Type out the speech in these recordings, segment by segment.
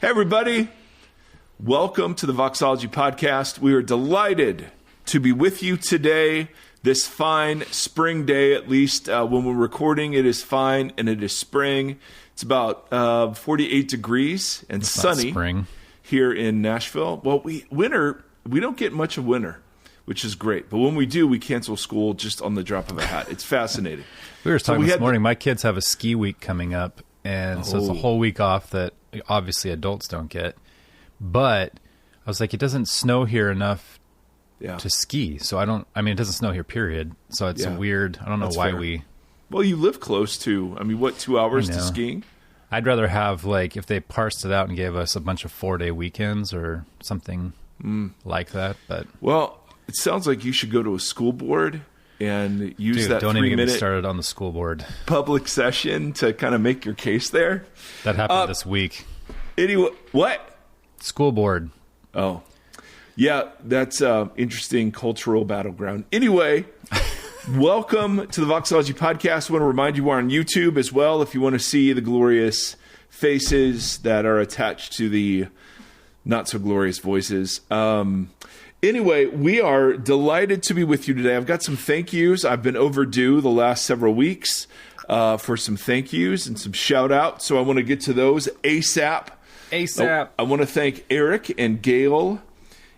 everybody. Welcome to the Voxology Podcast. We are delighted to be with you today, this fine spring day, at least when we're recording. It is fine and it is spring. It's about 48 degrees and it's sunny spring here in Nashville. Well, we don't get much of winter, which is great. But when we do, we cancel school just on the drop of a hat. It's fascinating. We were talking this morning. My kids have a ski week coming up, and so it's a whole week off that obviously adults don't get. But I was like, it doesn't snow here enough to ski. So it doesn't snow here, period. So it's a weird, I don't know why fair. Well, you live close to, 2 hours to skiing? I'd rather have, if they parsed it out and gave us a bunch of 4-day weekends or something like that. But well, it sounds like you should go to a school board and use that 3-minute don't even get me started on the school board public session to kind of make your case there. That happened this week. Anyway, what? School board. Oh, yeah, that's interesting cultural battleground. Anyway, welcome to the Voxology Podcast. I want to remind you we're on YouTube as well if you want to see the glorious faces that are attached to the not so glorious voices. Anyway, we are delighted to be with you today. I've got some thank yous. I've been overdue the last several weeks for some thank yous and some shout outs. So I want to get to those ASAP. I want to thank Eric and Gail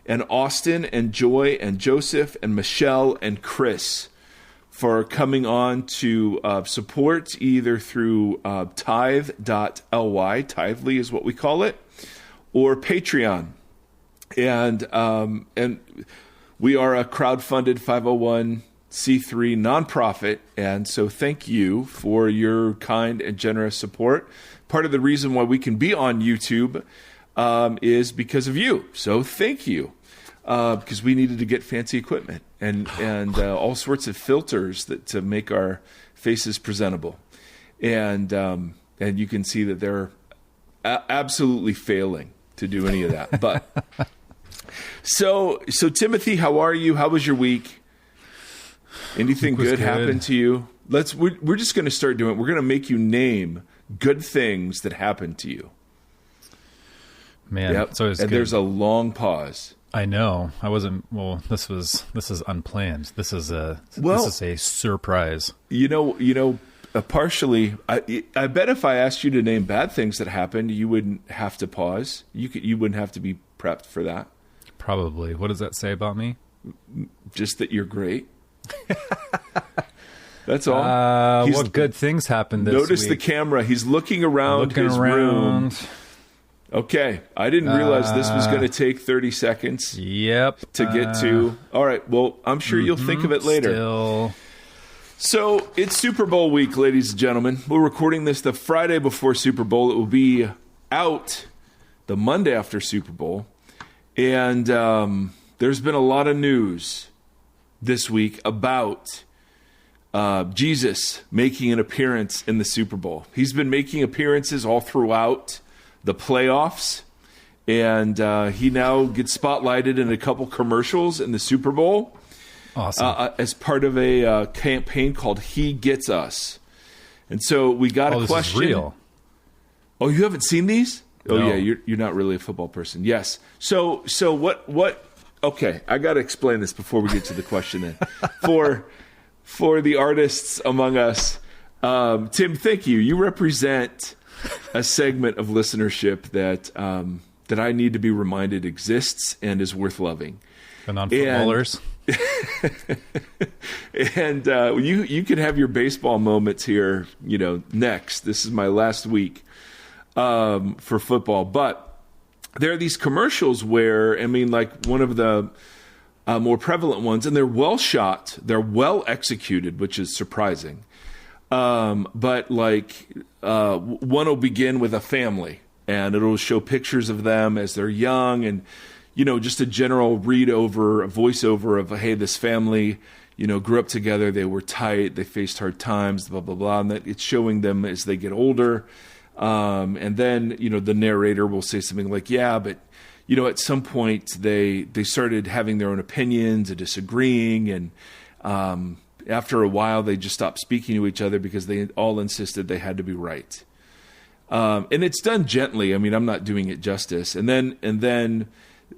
and Austin and Joy and Joseph and Michelle and Chris for coming on to support either through tithe.ly, Tithely is what we call it, or Patreon. And we are a crowdfunded 501c3 nonprofit, and so thank you for your kind and generous support. Part of the reason why we can be on YouTube is because of you. So thank you, because we needed to get fancy equipment and all sorts of filters to make our faces presentable, and you can see that they're absolutely failing to do any of that, but. So Timothy, how are you? How was your week? Anything good happened to you? We're just going to start doing it. We're going to make you name good things that happened to you. Man, yep. So it's and good. There's a long pause. I know. I wasn't. Well, this is unplanned. This is a surprise. Partially. I bet if I asked you to name bad things that happened, you wouldn't have to pause. You wouldn't have to be prepped for that. Probably. What does that say about me? Just that you're great. That's all. What good things happened this week? Notice the camera. He's looking around his room. Okay. I didn't realize this was going to take 30 seconds. Yep. To get to. All right. Well, I'm sure you'll think of it later. So it's Super Bowl week, ladies and gentlemen. We're recording this the Friday before Super Bowl. It will be out the Monday after Super Bowl. And there's been a lot of news this week about Jesus making an appearance in the Super Bowl. He's been making appearances all throughout the playoffs, and he now gets spotlighted in a couple commercials in the Super Bowl. Awesome. As part of a campaign called He Gets Us. And so we got a question. This is real. Oh, you haven't seen these? Oh, no. Yeah, you're not really a football person. Yes. So what? Okay, I got to explain this before we get to the question then. For the artists among us, Tim, thank you. You represent a segment of listenership that I need to be reminded exists and is worth loving. The non-footballers. And you can have your baseball moments here, next. This is my last week for football. But there are these commercials where, one of the more prevalent ones, and they're well shot, they're well executed, which is surprising. But one will begin with a family, and it'll show pictures of them as they're young, and just a general voiceover of, hey, this family, grew up together, they were tight, they faced hard times, blah blah blah, and that it's showing them as they get older. And then, the narrator will say something like, yeah, but, at some point they started having their own opinions and disagreeing. And after a while, they just stopped speaking to each other because they all insisted they had to be right. And it's done gently. I mean, I'm not doing it justice. And then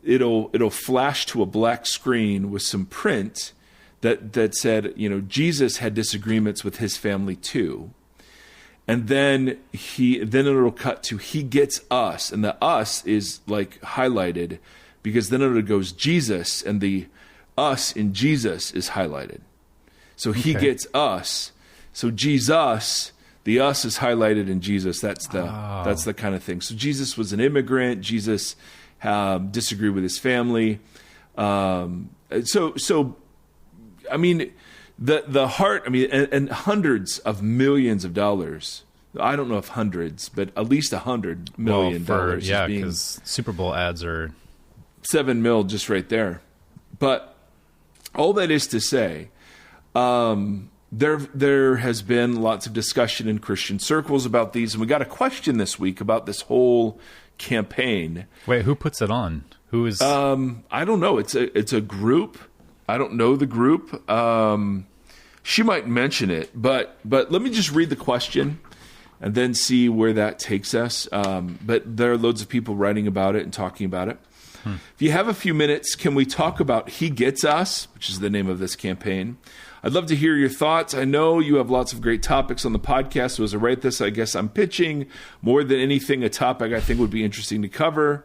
it'll flash to a black screen with some print that said, Jesus had disagreements with his family too. And then it'll cut to he gets us, and the us is like highlighted, because then it goes Jesus, and the us in Jesus is highlighted. So he gets us. So Jesus, the us is highlighted in Jesus. That's the kind of thing. So Jesus was an immigrant. Jesus disagreed with his family. So I mean, the heart. I mean, and hundreds of millions of dollars. I don't know if hundreds, but at least $100 million. Because Super Bowl ads are $7 million just right there. But all that is to say, there has been lots of discussion in Christian circles about these, and we got a question this week about this whole campaign. Wait, who puts it on? Who is? I don't know. It's a group. I don't know the group. She might mention it, but let me just read the question and then see where that takes us. But there are loads of people writing about it and talking about it. If you have a few minutes, can we talk about He Gets Us, which is the name of this campaign? I'd love to hear your thoughts. I know you have lots of great topics on the podcast, so as I write this, I guess I'm pitching more than anything a topic I think would be interesting to cover.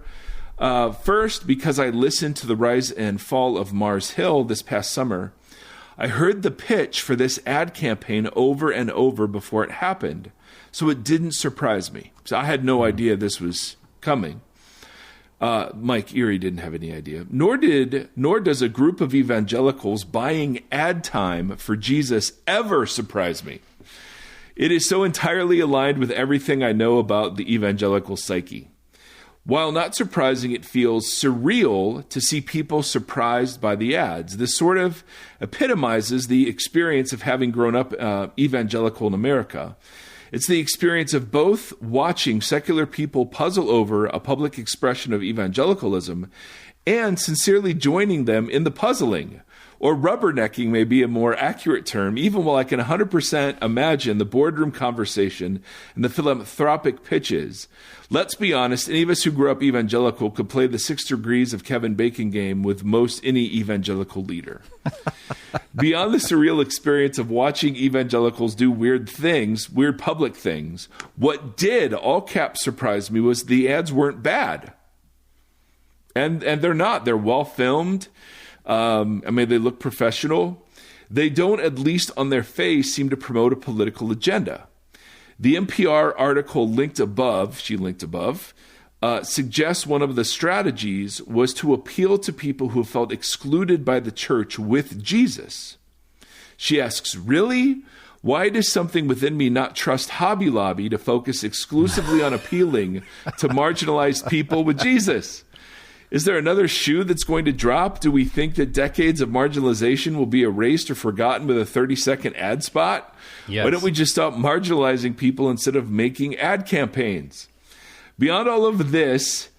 First, because I listened to the rise and fall of Mars Hill this past summer, I heard the pitch for this ad campaign over and over before it happened, so it didn't surprise me. So I had no idea this was coming. Mike Erre didn't have any idea. Nor does a group of evangelicals buying ad time for Jesus ever surprise me. It is so entirely aligned with everything I know about the evangelical psyche. While not surprising, it feels surreal to see people surprised by the ads. This sort of epitomizes the experience of having grown up evangelical in America. It's the experience of both watching secular people puzzle over a public expression of evangelicalism and sincerely joining them in the puzzling. Or rubbernecking may be a more accurate term, even while I can 100% imagine the boardroom conversation and the philanthropic pitches. Let's be honest, any of us who grew up evangelical could play the 6 degrees of Kevin Bacon game with most any evangelical leader. Beyond the surreal experience of watching evangelicals do weird public things, what did, all caps, surprise me was the ads weren't bad. And they're not. They're well filmed. They look professional. They don't, at least on their face, seem to promote a political agenda. The NPR article she linked above, suggests one of the strategies was to appeal to people who felt excluded by the church with Jesus. She asks, really? Why does something within me not trust Hobby Lobby to focus exclusively on appealing to marginalized people with Jesus? Is there another shoe that's going to drop? Do we think that decades of marginalization will be erased or forgotten with a 30-second ad spot? Yes. Why don't we just stop marginalizing people instead of making ad campaigns? Beyond all of this,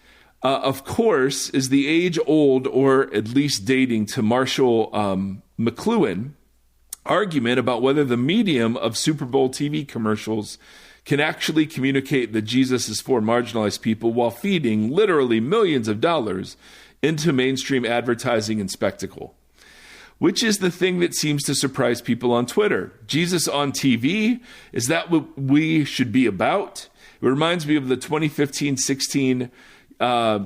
of course, is the age-old, or at least dating to Marshall McLuhan, argument about whether the medium of Super Bowl TV commercials can actually communicate that Jesus is for marginalized people while feeding literally millions of dollars into mainstream advertising and spectacle. Which is the thing that seems to surprise people on Twitter. Jesus on TV? Is that what we should be about? It reminds me of the 2015-16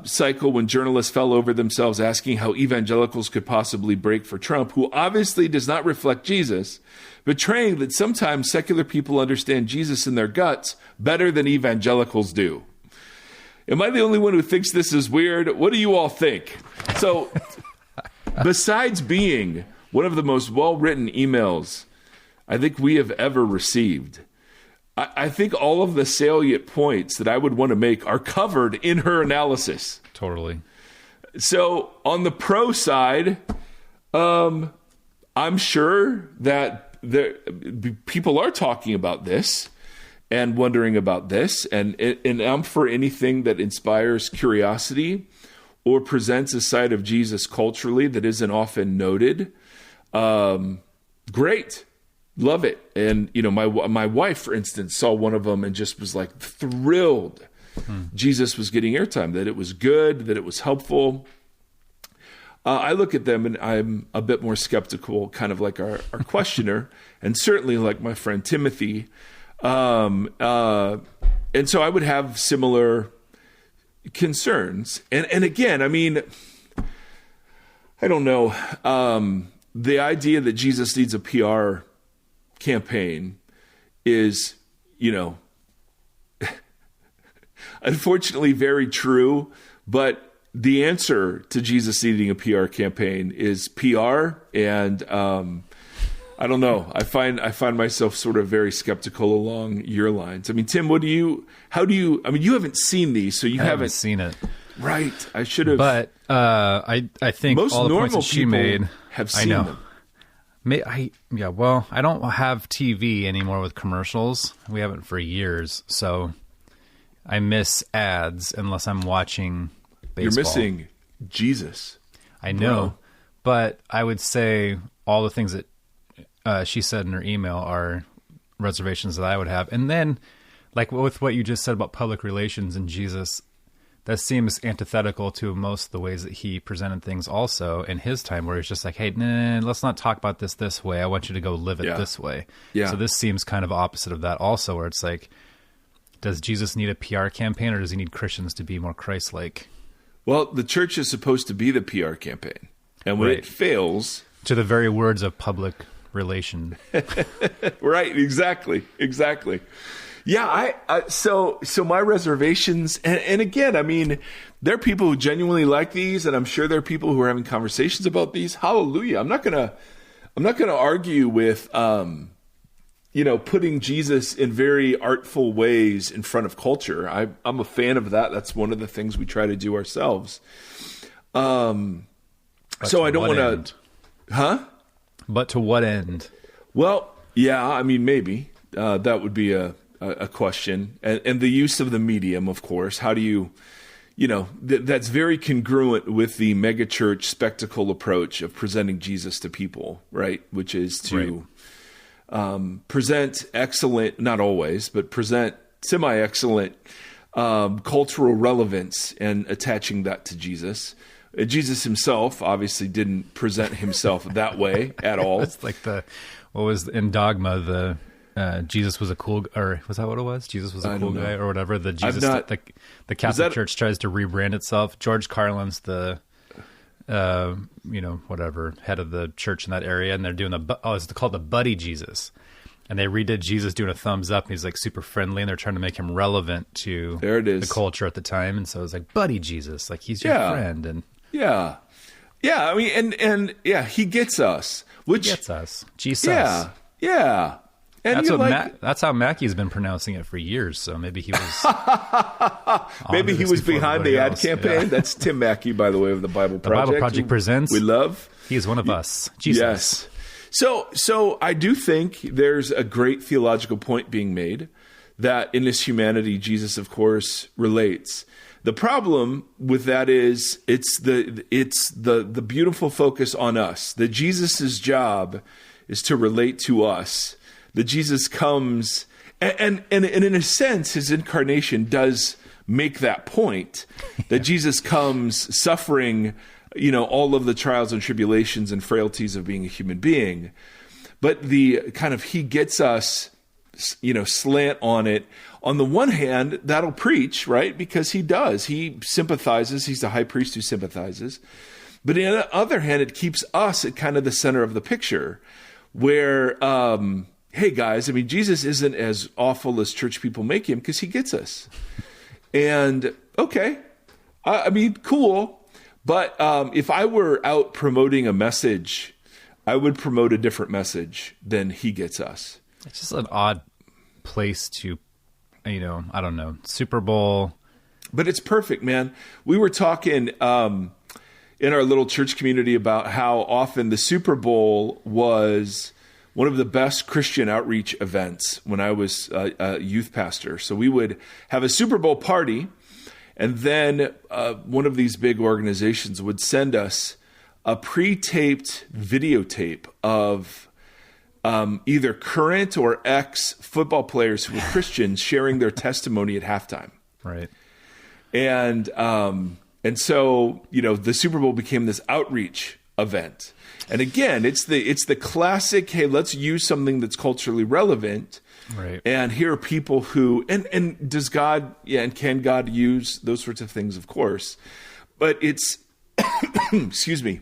cycle when journalists fell over themselves asking how evangelicals could possibly break for Trump, who obviously does not reflect Jesus, betraying that sometimes secular people understand Jesus in their guts better than evangelicals do. Am I the only one who thinks this is weird? What do you all think? So, besides being one of the most well-written emails I think we have ever received, I think all of the salient points that I would want to make are covered in her analysis. Totally. So on the pro side, I'm sure that people are talking about this and wondering about this, and I'm for anything that inspires curiosity or presents a side of Jesus culturally that isn't often noted. Great. love it. And, my wife, for instance, saw one of them and just was like thrilled Jesus was getting airtime, that it was good, that it was helpful. I look at them and I'm a bit more skeptical, kind of like our questioner, and certainly like my friend Timothy. And so I would have similar concerns. And again, I mean, I don't know. The idea that Jesus needs a PR campaign is, unfortunately very true, but the answer to Jesus needing a PR campaign is PR, and I don't know. I find myself sort of very skeptical along your lines. I mean, Tim, you haven't seen these, so I haven't seen it. Right. I should have. But I think most all the normal points that she people made, have seen them. Well, I don't have TV anymore with commercials. We haven't for years, so I miss ads unless I'm watching baseball. You're missing Jesus. I know, but I would say all the things that she said in her email are reservations that I would have. And then, like with what you just said about public relations and Jesus, that seems antithetical to most of the ways that he presented things also in his time, where he's just like, hey, let's not talk about this way. I want you to go live it this way. Yeah. So this seems kind of opposite of that also, where it's like, does Jesus need a PR campaign, or does he need Christians to be more Christ-like? Well, the church is supposed to be the PR campaign. And when it fails... To the very words of public relation. Right, exactly. Yeah, so my reservations, and again, I mean, there are people who genuinely like these, and I'm sure there are people who are having conversations about these. Hallelujah. I'm not gonna argue with, putting Jesus in very artful ways in front of culture. I'm a fan of that. That's one of the things we try to do ourselves. So I don't want to, But to what end? Well, yeah, I mean, maybe that would be a question, and the use of the medium, of course. How do you, that's very congruent with the megachurch spectacle approach of presenting Jesus to people, right? Which is to present excellent, not always, but present semi-excellent cultural relevance and attaching that to Jesus. Jesus himself obviously didn't present himself that way at all. It's like what was in Dogma, Jesus was a cool, or was that what it was? Jesus was a cool guy, or whatever. The Catholic Church tries to rebrand itself. George Carlin's the, whatever, head of the church in that area, and they're doing it's called the Buddy Jesus. And they redid Jesus doing a thumbs up, and he's like super friendly, and they're trying to make him relevant to the culture at the time. And so it's like Buddy Jesus, like he's your friend. And yeah. I mean, and he gets us. He gets us. Jesus. Yeah. And that's how Mackey's been pronouncing it for years. So maybe he was behind the ad campaign. Yeah. That's Tim Mackey, by the way, of the Bible Project. The Bible Project presents. We love. He is one of us. Jesus. Yes. So I do think there's a great theological point being made that in his humanity, Jesus, of course, relates. The problem with that is it's the beautiful focus on us. That Jesus's job is to relate to us. That Jesus comes, and in a sense, his incarnation does make that point. That Jesus comes suffering, all of the trials and tribulations and frailties of being a human being. But the kind of he gets us, slant on it. On the one hand, that'll preach, right? Because he does. He sympathizes. He's the high priest who sympathizes. But on the other hand, it keeps us at kind of the center of the picture where, hey guys, I mean, Jesus isn't as awful as church people make him because he gets us. And okay, I mean, cool. But if I were out promoting a message, I would promote a different message than he gets us. It's just an odd place to, I don't know, Super Bowl. But it's perfect, man. We were talking in our little church community about how often the Super Bowl was one of the best Christian outreach events when I was a youth pastor. So we would have a Super Bowl party, and then one of these big organizations would send us a pre-taped videotape of either current or ex football players who were Christians sharing their testimony at halftime. Right. And so, the Super Bowl became this outreach event. And again, it's the classic, hey, let's use something that's culturally relevant. Right. And here are people who, and does God, and can God use those sorts of things? Of course. But it's, excuse me,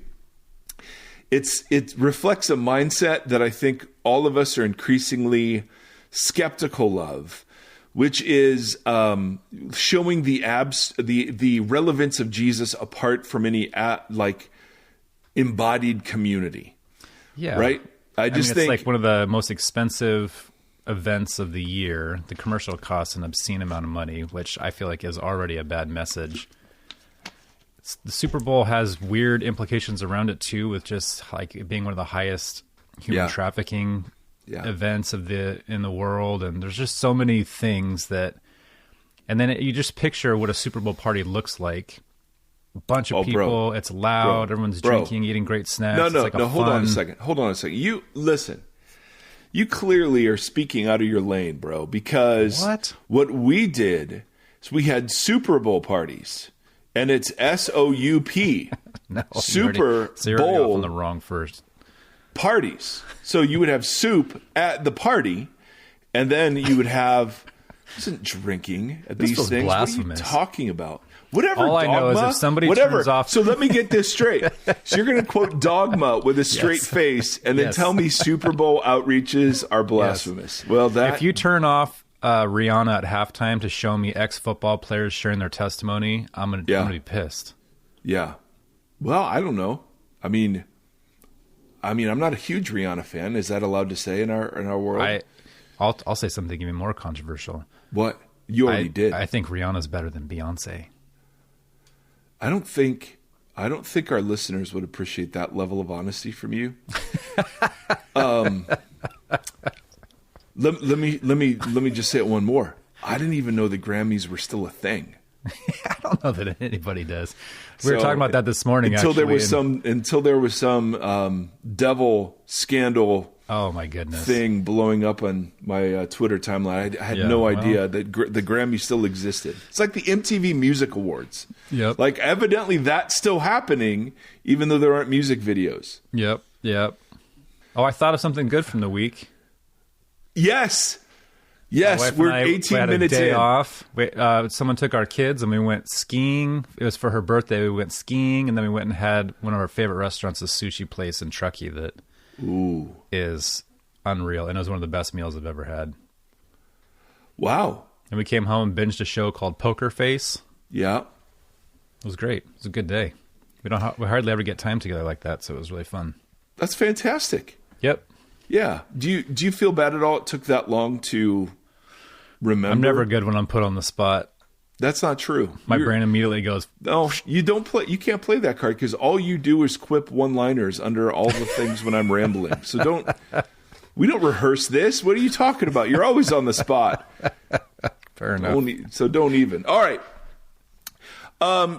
it reflects a mindset that I think all of us are increasingly skeptical of, which is showing the relevance of Jesus apart from any embodied community. Yeah. Right? I mean, it's like one of the most expensive events of the year. The commercial costs an obscene amount of money, which I feel like is already a bad message. The Super Bowl has weird implications around it too, with just like it being one of the highest human trafficking events in the world, and there's just so many things that. And then you just picture what a Super Bowl party looks like. A bunch of people, it's loud, everyone's drinking, eating great snacks. No, hold on a second. You listen. You clearly are speaking out of your lane, bro, because what we did is we had Super Bowl parties, and it's SOUP. No, Super you're Bowl off on the wrong first. Parties. So you would have soup at the party, and then you would have isn't drinking at these things. Blasphemous. What are you talking about? Whatever. All dogma, I know is if somebody turns off. So let me get this straight. So you're going to quote dogma with a straight face, and then tell me Super Bowl outreaches are blasphemous. Well, if you turn off Rihanna at halftime to show me ex-football players sharing their testimony, I'm gonna be pissed. Yeah. Well, I don't know. I mean, I'm not a huge Rihanna fan. Is that allowed to say in our world? I'll say something even more controversial. What? You already did. I think Rihanna's better than Beyonce. I don't think our listeners would appreciate that level of honesty from you. Let me just say it one more. I didn't even know the Grammys were still a thing. I don't know that anybody does. We were talking about that this morning. Until there was some devil scandal. Oh my goodness! Thing blowing up on my Twitter timeline. I had no idea that the Grammy still existed. It's like the MTV Music Awards. Yep. Like evidently that's still happening, even though there aren't music videos. Yep. Oh, I thought of something good from the week. Yes. We're 18 minutes in. Off. Someone took our kids and we went skiing. It was for her birthday. We went skiing, and then we went and had one of our favorite restaurants, a sushi place in Truckee that is unreal, and it was one of the best meals I've ever had. Wow. And we came home and binged a show called Poker Face. Yeah. It was great. It was a good day. We hardly ever get time together like that, so it was really fun. That's fantastic. Yep. Yeah. Do you feel bad at all it took that long to remember? I'm never good when I'm put on the spot. That's not true. My brain immediately goes, no, you can't play that card because all you do is quip one-liners under all the things when I'm rambling. So we don't rehearse this. What are you talking about? You're always on the spot. Fair enough. Don't even. All right.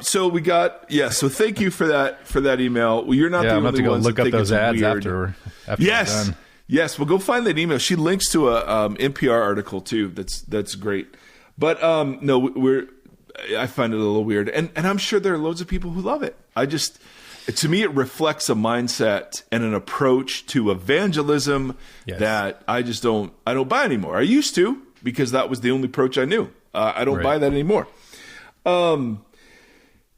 So we got, so thank you for that email. Well, you're not the only one. I'm going to go look up those ads after yes. we're done. Yes. Well, go find that email. She links to a NPR article too. That's great. But no, I find it a little weird, and I'm sure there are loads of people who love it. To me, it reflects a mindset and an approach to evangelism that I don't buy anymore. I used to because that was the only approach I knew. I don't buy that anymore.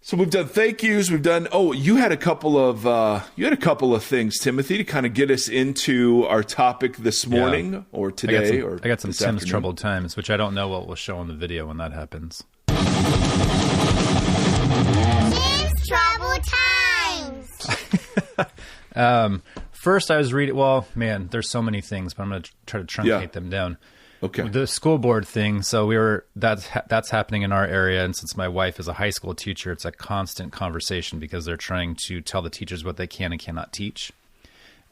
So we've done thank yous. We've done. Oh, you had a couple of things, Timothy, to kind of get us into our topic this morning or today. I got some Tim's troubled times, which I don't know what we'll show on the video when that happens. Tim's troubled times. First, I was reading. Well, man, there's so many things, but I'm going to try to truncate them down. Okay. The school board thing. So that's happening in our area. And since my wife is a high school teacher, it's a constant conversation because they're trying to tell the teachers what they can and cannot teach.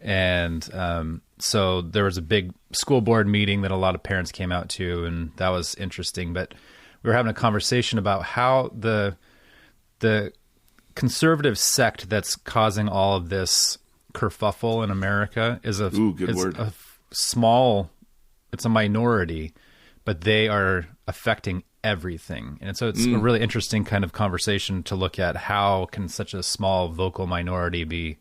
And so there was a big school board meeting that a lot of parents came out to, and that was interesting. But we were having a conversation about how the conservative sect that's causing all of this kerfuffle in America is a small, it's a minority, but they are affecting everything. And so it's a really interesting kind of conversation to look at. How can such a small vocal minority be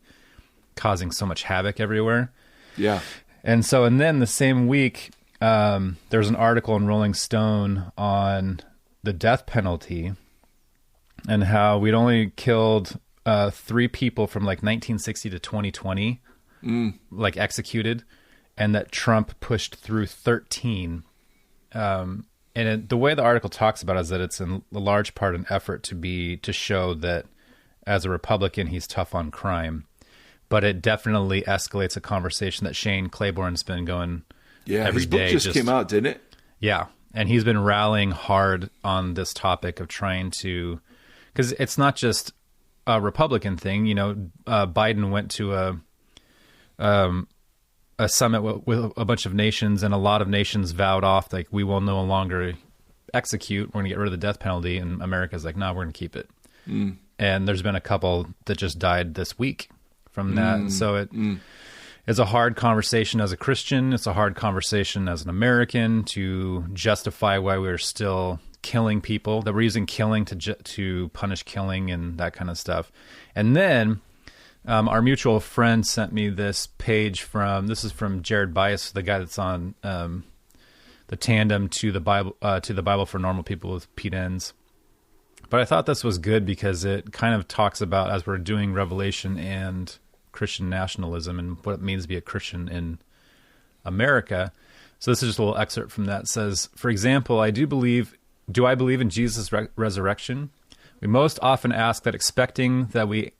causing so much havoc everywhere? Yeah. And so, and then the same week, there's an article in Rolling Stone on the death penalty and how we'd only killed 3 people from like 1960 to 2020, like executed, and that Trump pushed through 13. And the way the article talks about it is that it's in a large part an effort to show that as a Republican, he's tough on crime. But it definitely escalates a conversation that Shane Claiborne's been going every his book day. just came out, didn't it? Yeah. And he's been rallying hard on this topic of trying to, because it's not just a Republican thing. You know, Biden went to a summit with a bunch of nations, and a lot of nations vowed off, like, we will no longer execute. We're going to get rid of the death penalty. And America's like, no, we're going to keep it. And there's been a couple that just died this week from that. And so it's a hard conversation as a Christian. It's a hard conversation as an American to justify why we're still killing people, that we're using killing to punish killing and that kind of stuff. And then our mutual friend sent me this page this is from Jared Bias, the guy that's on the tandem to the Bible for Normal People with Pete Enns. But I thought this was good because it kind of talks about, as we're doing Revelation and Christian nationalism and what it means to be a Christian in America. So this is just a little excerpt from that. It says, for example, do I believe in Jesus' resurrection? We most often ask that expecting that we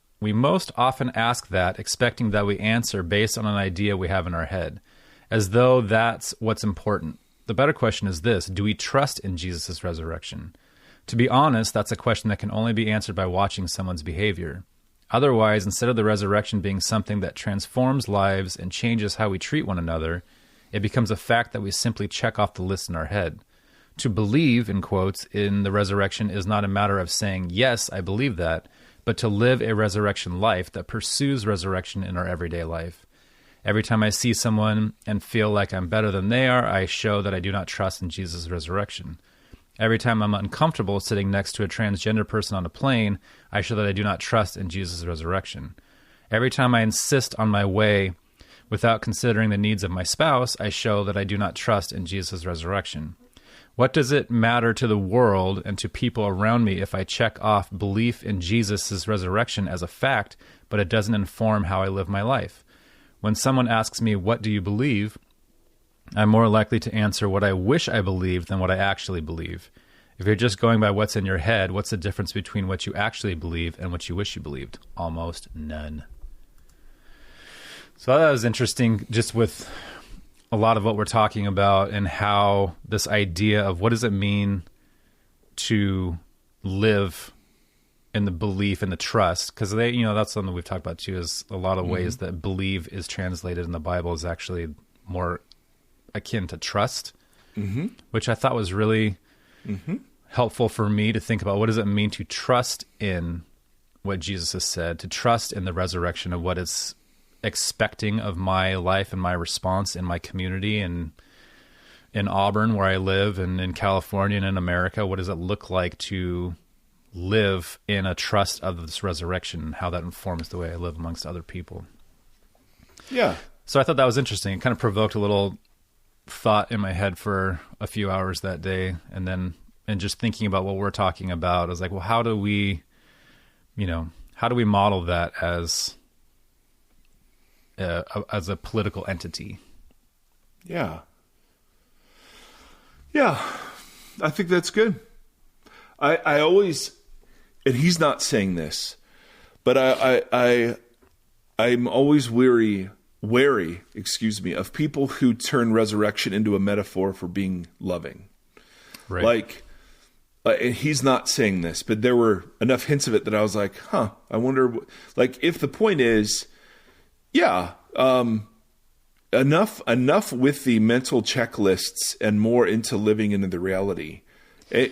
answer based on an idea we have in our head, as though that's what's important. The better question is this: do we trust in Jesus' resurrection? To be honest, that's a question that can only be answered by watching someone's behavior. Otherwise, instead of the resurrection being something that transforms lives and changes how we treat one another, it becomes a fact that we simply check off the list in our head. To believe, in quotes, in the resurrection is not a matter of saying, yes, I believe that, but to live a resurrection life that pursues resurrection in our everyday life. Every time I see someone and feel like I'm better than they are, I show that I do not trust in Jesus' resurrection. Every time I'm uncomfortable sitting next to a transgender person on a plane, I show that I do not trust in Jesus' resurrection. Every time I insist on my way without considering the needs of my spouse, I show that I do not trust in Jesus' resurrection. What does it matter to the world and to people around me if I check off belief in Jesus' resurrection as a fact, but it doesn't inform how I live my life? When someone asks me, what do you believe? I'm more likely to answer what I wish I believed than what I actually believe. If you're just going by what's in your head, what's the difference between what you actually believe and what you wish you believed? Almost none. So that was interesting, just with a lot of what we're talking about and how this idea of what does it mean to live in the belief and the trust, because that's something we've talked about too, is a lot of ways that believe is translated in the Bible is actually more akin to trust, which I thought was really helpful for me to think about. What does it mean to trust in what Jesus has said, to trust in the resurrection of what it's expecting of my life and my response in my community and in Auburn, where I live, and in California and in America? What does it look like to live in a trust of this resurrection, and how that informs the way I live amongst other people? Yeah. So I thought that was interesting. It kind of provoked a little thought in my head for a few hours that day. And just thinking about what we're talking about, I was like, well, how do we model that as a political entity? Yeah. I think that's good. I always, and he's not saying this, but I'm always wary, of people who turn resurrection into a metaphor for being loving. Right. And he's not saying this, but there were enough hints of it that I was like, I wonder, if the point is, enough with the mental checklists and more into living into the reality. Amen.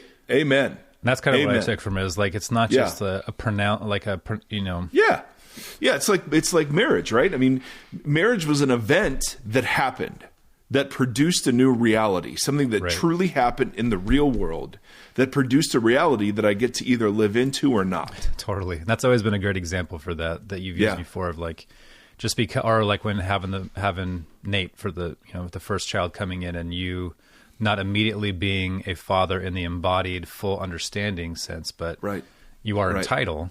And that's kind of what I took from it, is it's not just a pronoun, Yeah, it's like marriage, right? I mean, marriage was an event that happened. that produced a new reality, something that truly happened in the real world that produced a reality that I get to either live into or not. Totally. That's always been a great example for that you've used before, of like, just because, or like when having Nate for the first child coming in, and you not immediately being a father in the embodied full understanding sense, but you are a title.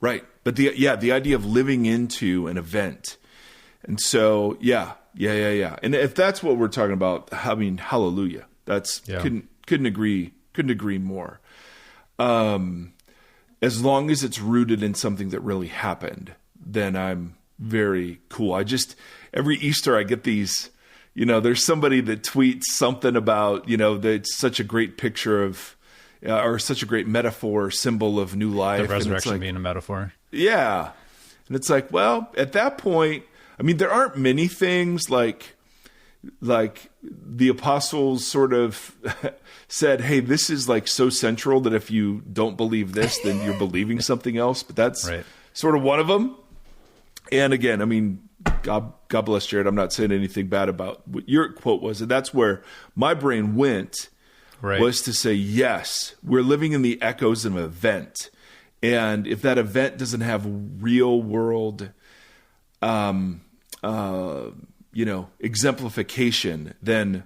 Right. But the idea of living into an event. And so, yeah. And if that's what we're talking about, I mean, hallelujah. That's couldn't agree more. As long as it's rooted in something that really happened, then I'm very cool. Every Easter I get these, there's somebody that tweets something about, that it's such a great picture of, or such a great metaphor, symbol of new life. The resurrection being a metaphor. Yeah. And it's like, well, at that point, I mean, there aren't many things like the apostles sort of said, hey, this is like so central that if you don't believe this, then you're believing something else. But that's sort of one of them. And again, I mean, God bless Jared. I'm not saying anything bad about what your quote was. And that's where my brain went, was to say, yes, we're living in the echoes of an event. And if that event doesn't have real world, exemplification, then,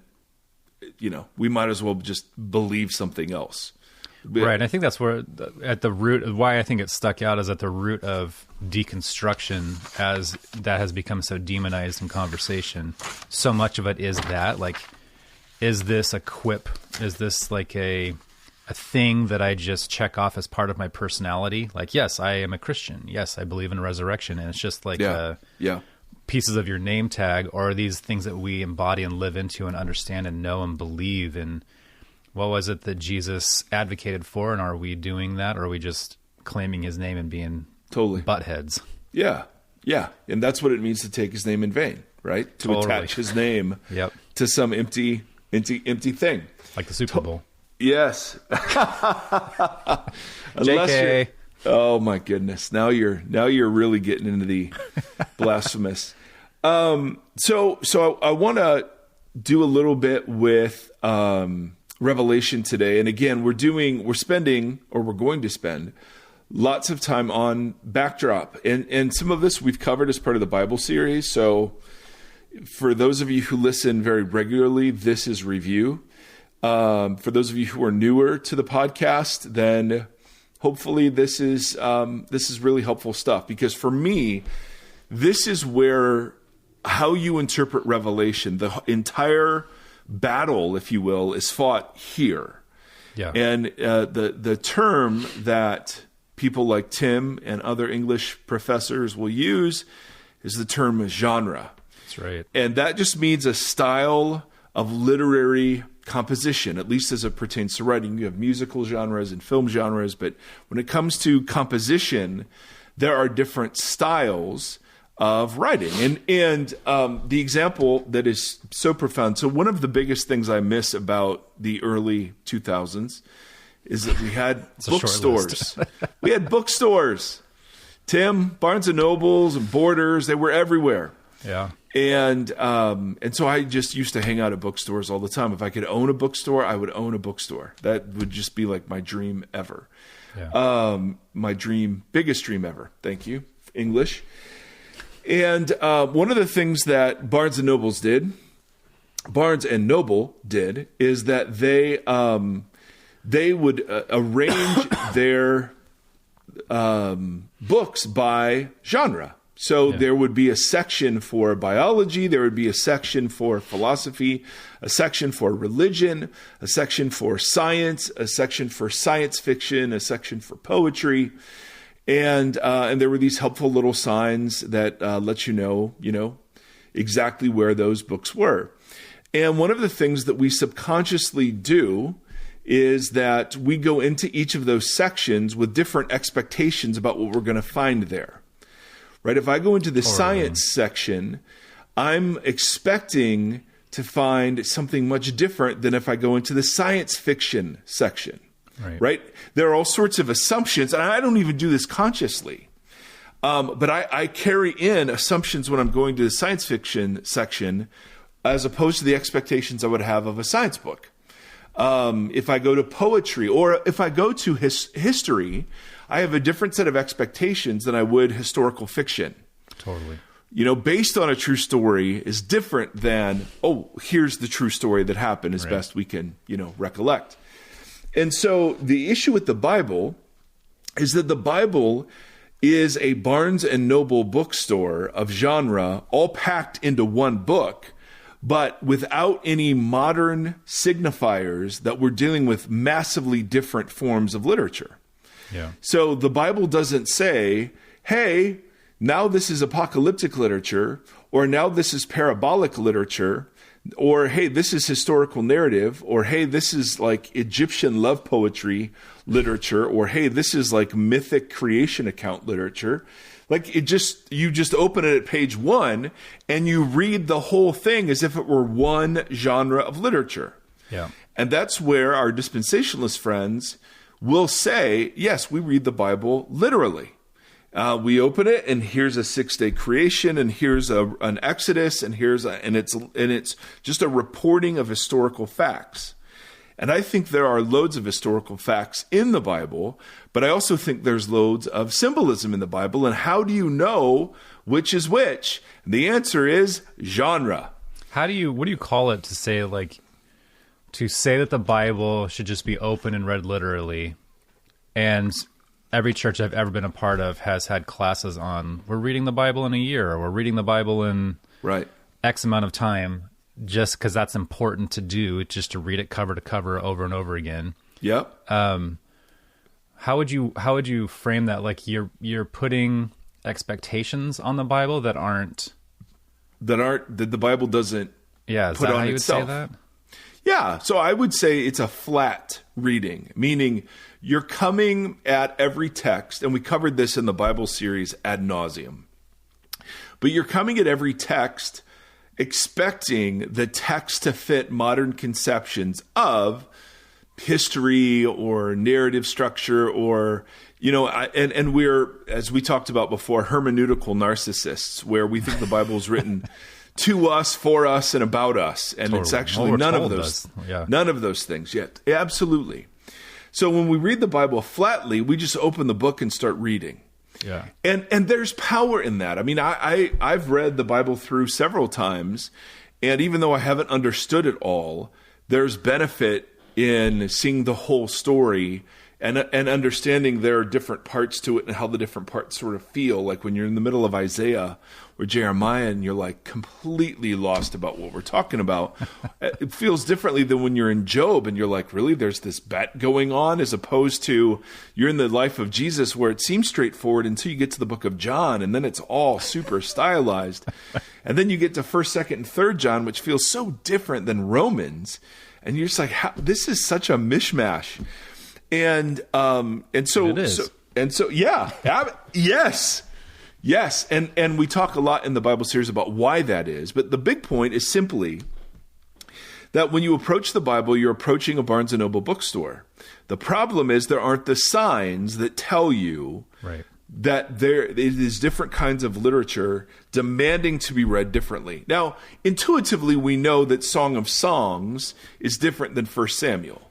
we might as well just believe something else. Right. I think that's where at the root, why I think it stuck out is at the root of deconstruction, as that has become so demonized in conversation. So much of it is that, like, is this a quip? Is this like a thing that I just check off as part of my personality? Like, yes, I am a Christian. Yes, I believe in resurrection. And it's just like pieces of your name tag, or are these things that we embody and live into and understand and know and believe in? What was it that Jesus advocated for, and are we doing that, or are we just claiming his name and being buttheads? Yeah. And that's what it means to take his name in vain, right? To attach his name to some empty thing. Like the Super Bowl. Yes. JK. Oh my goodness. Now you're really getting into the blasphemous. So I want to do a little bit with Revelation today. And again, we're going to spend lots of time on backdrop. And some of this we've covered as part of the Bible series. So for those of you who listen very regularly, this is review. For those of you who are newer to the podcast, then hopefully this is really helpful stuff, because for me, this is where how you interpret Revelation, the entire battle, if you will, is fought here. Yeah. And the term that people like Tim and other English professors will use is the term genre. That's right. And that just means a style of literary composition, at least as it pertains to writing. You have musical genres and film genres, but when it comes to composition, there are different styles of writing. And the example that is so profound. So one of the biggest things I miss about the early 2000s is that we had bookstores. We had bookstores. Tim, Barnes and Nobles and Borders, they were everywhere. Yeah. And so I just used to hang out at bookstores all the time. If I could own a bookstore, I would own a bookstore. That would just be like my dream ever. Yeah. My biggest dream ever. Thank you. English. And one of the things that Barnes and Noble did is that they would arrange their books by genre. So there would be a section for biology, there would be a section for philosophy, a section for religion, a section for science, a section for science fiction, a section for poetry. And there were these helpful little signs that let you know exactly where those books were. And one of the things that we subconsciously do is that we go into each of those sections with different expectations about what we're going to find there. Right? If I go into the science section, I'm expecting to find something much different than if I go into the science fiction section. Right? There are all sorts of assumptions, and I don't even do this consciously. But I carry in assumptions when I'm going to the science fiction section as opposed to the expectations I would have of a science book. If I go to poetry or if I go to history, I have a different set of expectations than I would historical fiction. Totally. Based on a true story is different than, here's the true story that happened as best we can, recollect. And so the issue with the Bible is that the Bible is a Barnes and Noble bookstore of genre, all packed into one book, but without any modern signifiers that we're dealing with massively different forms of literature. Yeah. So the Bible doesn't say, hey, now this is apocalyptic literature, or now this is parabolic literature, or hey, this is historical narrative, or hey, this is like Egyptian love poetry literature, or hey, this is like mythic creation account literature. Like you just open it at page 1 and you read the whole thing as if it were one genre of literature. Yeah. And that's where our dispensationalist friends will say, yes, we read the Bible literally. We open it and here's a 6-day creation, and here's an Exodus, and it's just a reporting of historical facts. And I think there are loads of historical facts in the Bible, but I also think there's loads of symbolism in the Bible. And how do you know which is which? And the answer is genre. What do you call it to say that the Bible should just be open and read literally? And every church I've ever been a part of has had classes on, we're reading the Bible in a year, or we're reading the Bible in X amount of time, just because that's important to do, just to read it cover to cover over and over again. Yep. How would you frame that? Like you're putting expectations on the Bible that the Bible doesn't put on itself. How you would say that? Yeah. So I would say it's a flat reading, meaning you're coming at every text, and we covered this in the Bible series ad nauseum, but you're coming at every text expecting the text to fit modern conceptions of history or narrative structure, or, and we're, as we talked about before, hermeneutical narcissists, where we think the Bible is written to us, for us, and about us. And It's actually none of those things yet. Absolutely. So when we read the Bible flatly, we just open the book and start reading. Yeah. And there's power in that. I mean, I've read the Bible through several times, and even though I haven't understood it all, there's benefit in seeing the whole story and understanding there are different parts to it and how the different parts sort of feel. Like when you're in the middle of Isaiah or Jeremiah and you're like completely lost about what we're talking about, it feels differently than when you're in Job and you're like, really, there's this bet going on, as opposed to you're in the life of Jesus where it seems straightforward until you get to the book of John, and then it's all super stylized. And then you get to 1st, 2nd, and 3rd John, which feels so different than Romans. And you're just like, this is such a mishmash. And so, yes. And we talk a lot in the Bible series about why that is. But the big point is simply that when you approach the Bible, you're approaching a Barnes and Noble bookstore. The problem is there aren't the signs that tell you that there is different kinds of literature demanding to be read differently. Now, intuitively, we know that Song of Songs is different than 1 Samuel.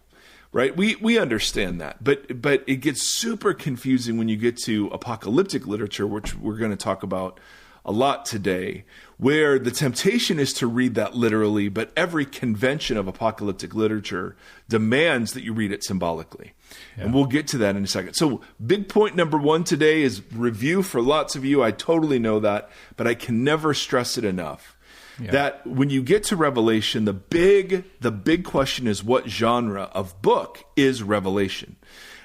Right? We understand that, but it gets super confusing when you get to apocalyptic literature, which we're going to talk about a lot today, where the temptation is to read that literally, but every convention of apocalyptic literature demands that you read it symbolically. Yeah. And we'll get to that in a second. So big point number 1 today is review for lots of you. I totally know that, but I can never stress it enough. Yeah. That when you get to Revelation, the big question is, what genre of book is Revelation?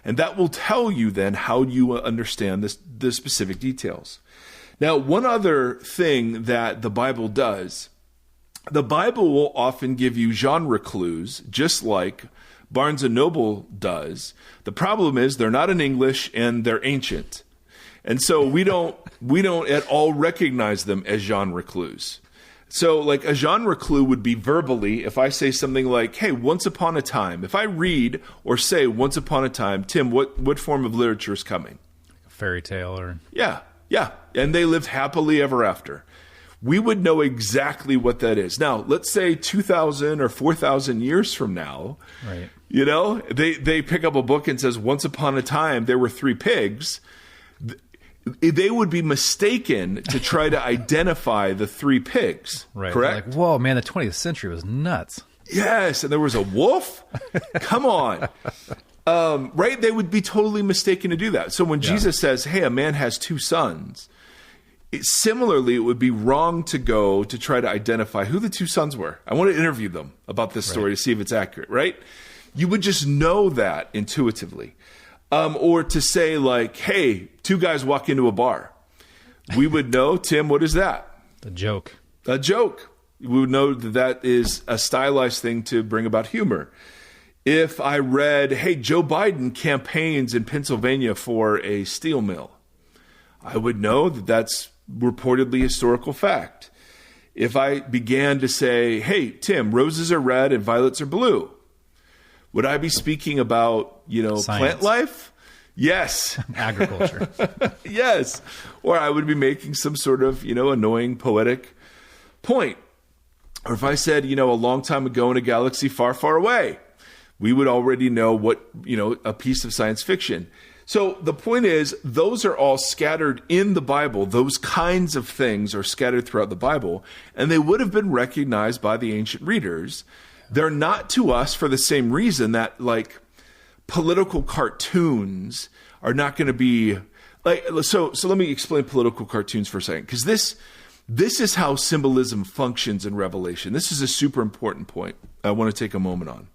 And that will tell you then how you understand the specific details. Now, one other thing that the Bible does, the Bible will often give you genre clues, just like Barnes & Noble does. The problem is they're not in English and they're ancient. And so we don't at all recognize them as genre clues. So like a genre clue would be verbally, if I say something like, hey, once upon a time. If I read or say once upon a time, Tim, what form of literature is coming? Fairy tale or... Yeah. And they lived happily ever after. we would know exactly what that is. Now, let's say 2,000 or 4,000 years from now, right. They pick up a book and says, once upon a time, there were 3 pigs. They would be mistaken to try to identify the 3 pigs, right. correct? Like, whoa, man, the 20th century was nuts. Yes, and there was a wolf? Come on. Right? They would be totally mistaken to do that. So when Jesus says, hey, a man has 2 sons, similarly, it would be wrong to go to try to identify who the 2 sons were. I want to interview them about this story to see if it's accurate, right? You would just know that intuitively. Or to say like, hey, 2 guys walk into a bar. We would know, Tim, what is that? A joke. A joke. We would know that is a stylized thing to bring about humor. If I read, hey, Joe Biden campaigns in Pennsylvania for a steel mill, I would know that that's reportedly historical fact. If I began to say, hey, Tim, roses are red and violets are blue, would I be speaking about, Science. Plant life? Yes. Agriculture. Yes. Or I would be making some sort of, annoying poetic point. Or if I said, a long time ago in a galaxy far, far away, we would already know what, a piece of science fiction. So the point is, those are all scattered in the Bible. Those kinds of things are scattered throughout the Bible, and they would have been recognized by the ancient readers. They're not to us for the same reason that, like, political cartoons are not going to be like. So let me explain political cartoons for a second, because this is how symbolism functions in Revelation. This is a super important point I want to take a moment on.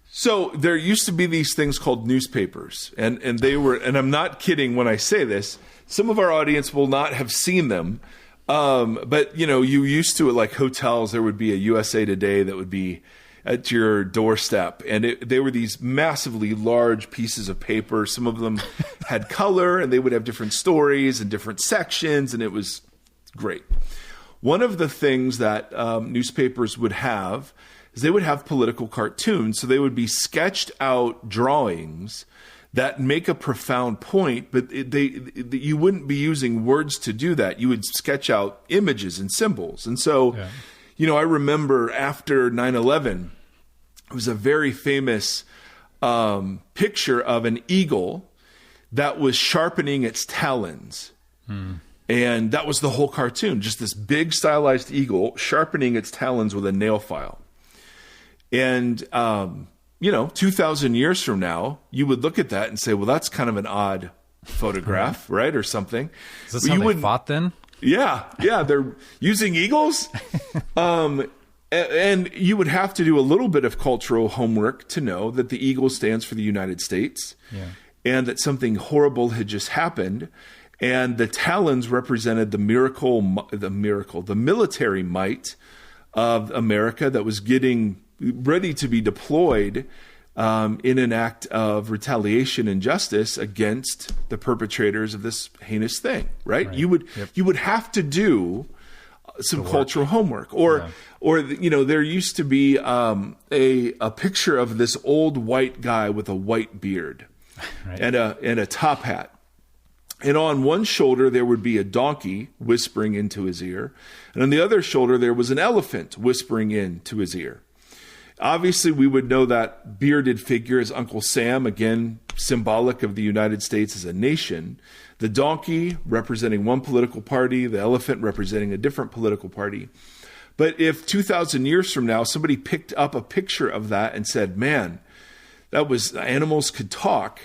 So there used to be these things called newspapers, and they were, and I'm not kidding when I say this, some of our audience will not have seen them, but you used to, like hotels, there would be a USA Today that would be at your doorstep, and they were these massively large pieces of paper. Some of them had color, and they would have different stories and different sections, and it was great. One of the things that newspapers would have is they would have political cartoons. So they would be sketched out drawings that make a profound point, but you wouldn't be using words to do that. You would sketch out images and symbols. And so, I remember after 9/11, it was a very famous picture of an eagle that was sharpening its talons. And that was the whole cartoon, just this big stylized eagle sharpening its talons with a nail file. And, 2,000 years from now, you would look at that and say, well, that's kind of an odd photograph, right? Or something. Is this how they fought then? Yeah. They're using eagles. And you would have to do a little bit of cultural homework to know that the eagle stands for the United States, and that something horrible had just happened. And the talons represented the military might of America that was getting ready to be deployed in an act of retaliation and justice against the perpetrators of this heinous thing, right? You would have to do some cultural homework, or there used to be a picture of this old white guy with a white beard and a top hat. And on one shoulder, there would be a donkey whispering into his ear. And on the other shoulder, there was an elephant whispering into his ear. Obviously, we would know that bearded figure as Uncle Sam, again, symbolic of the United States as a nation. The donkey representing one political party, the elephant representing a different political party. But if 2,000 years from now, somebody picked up a picture of that and said, man, that was, animals could talk.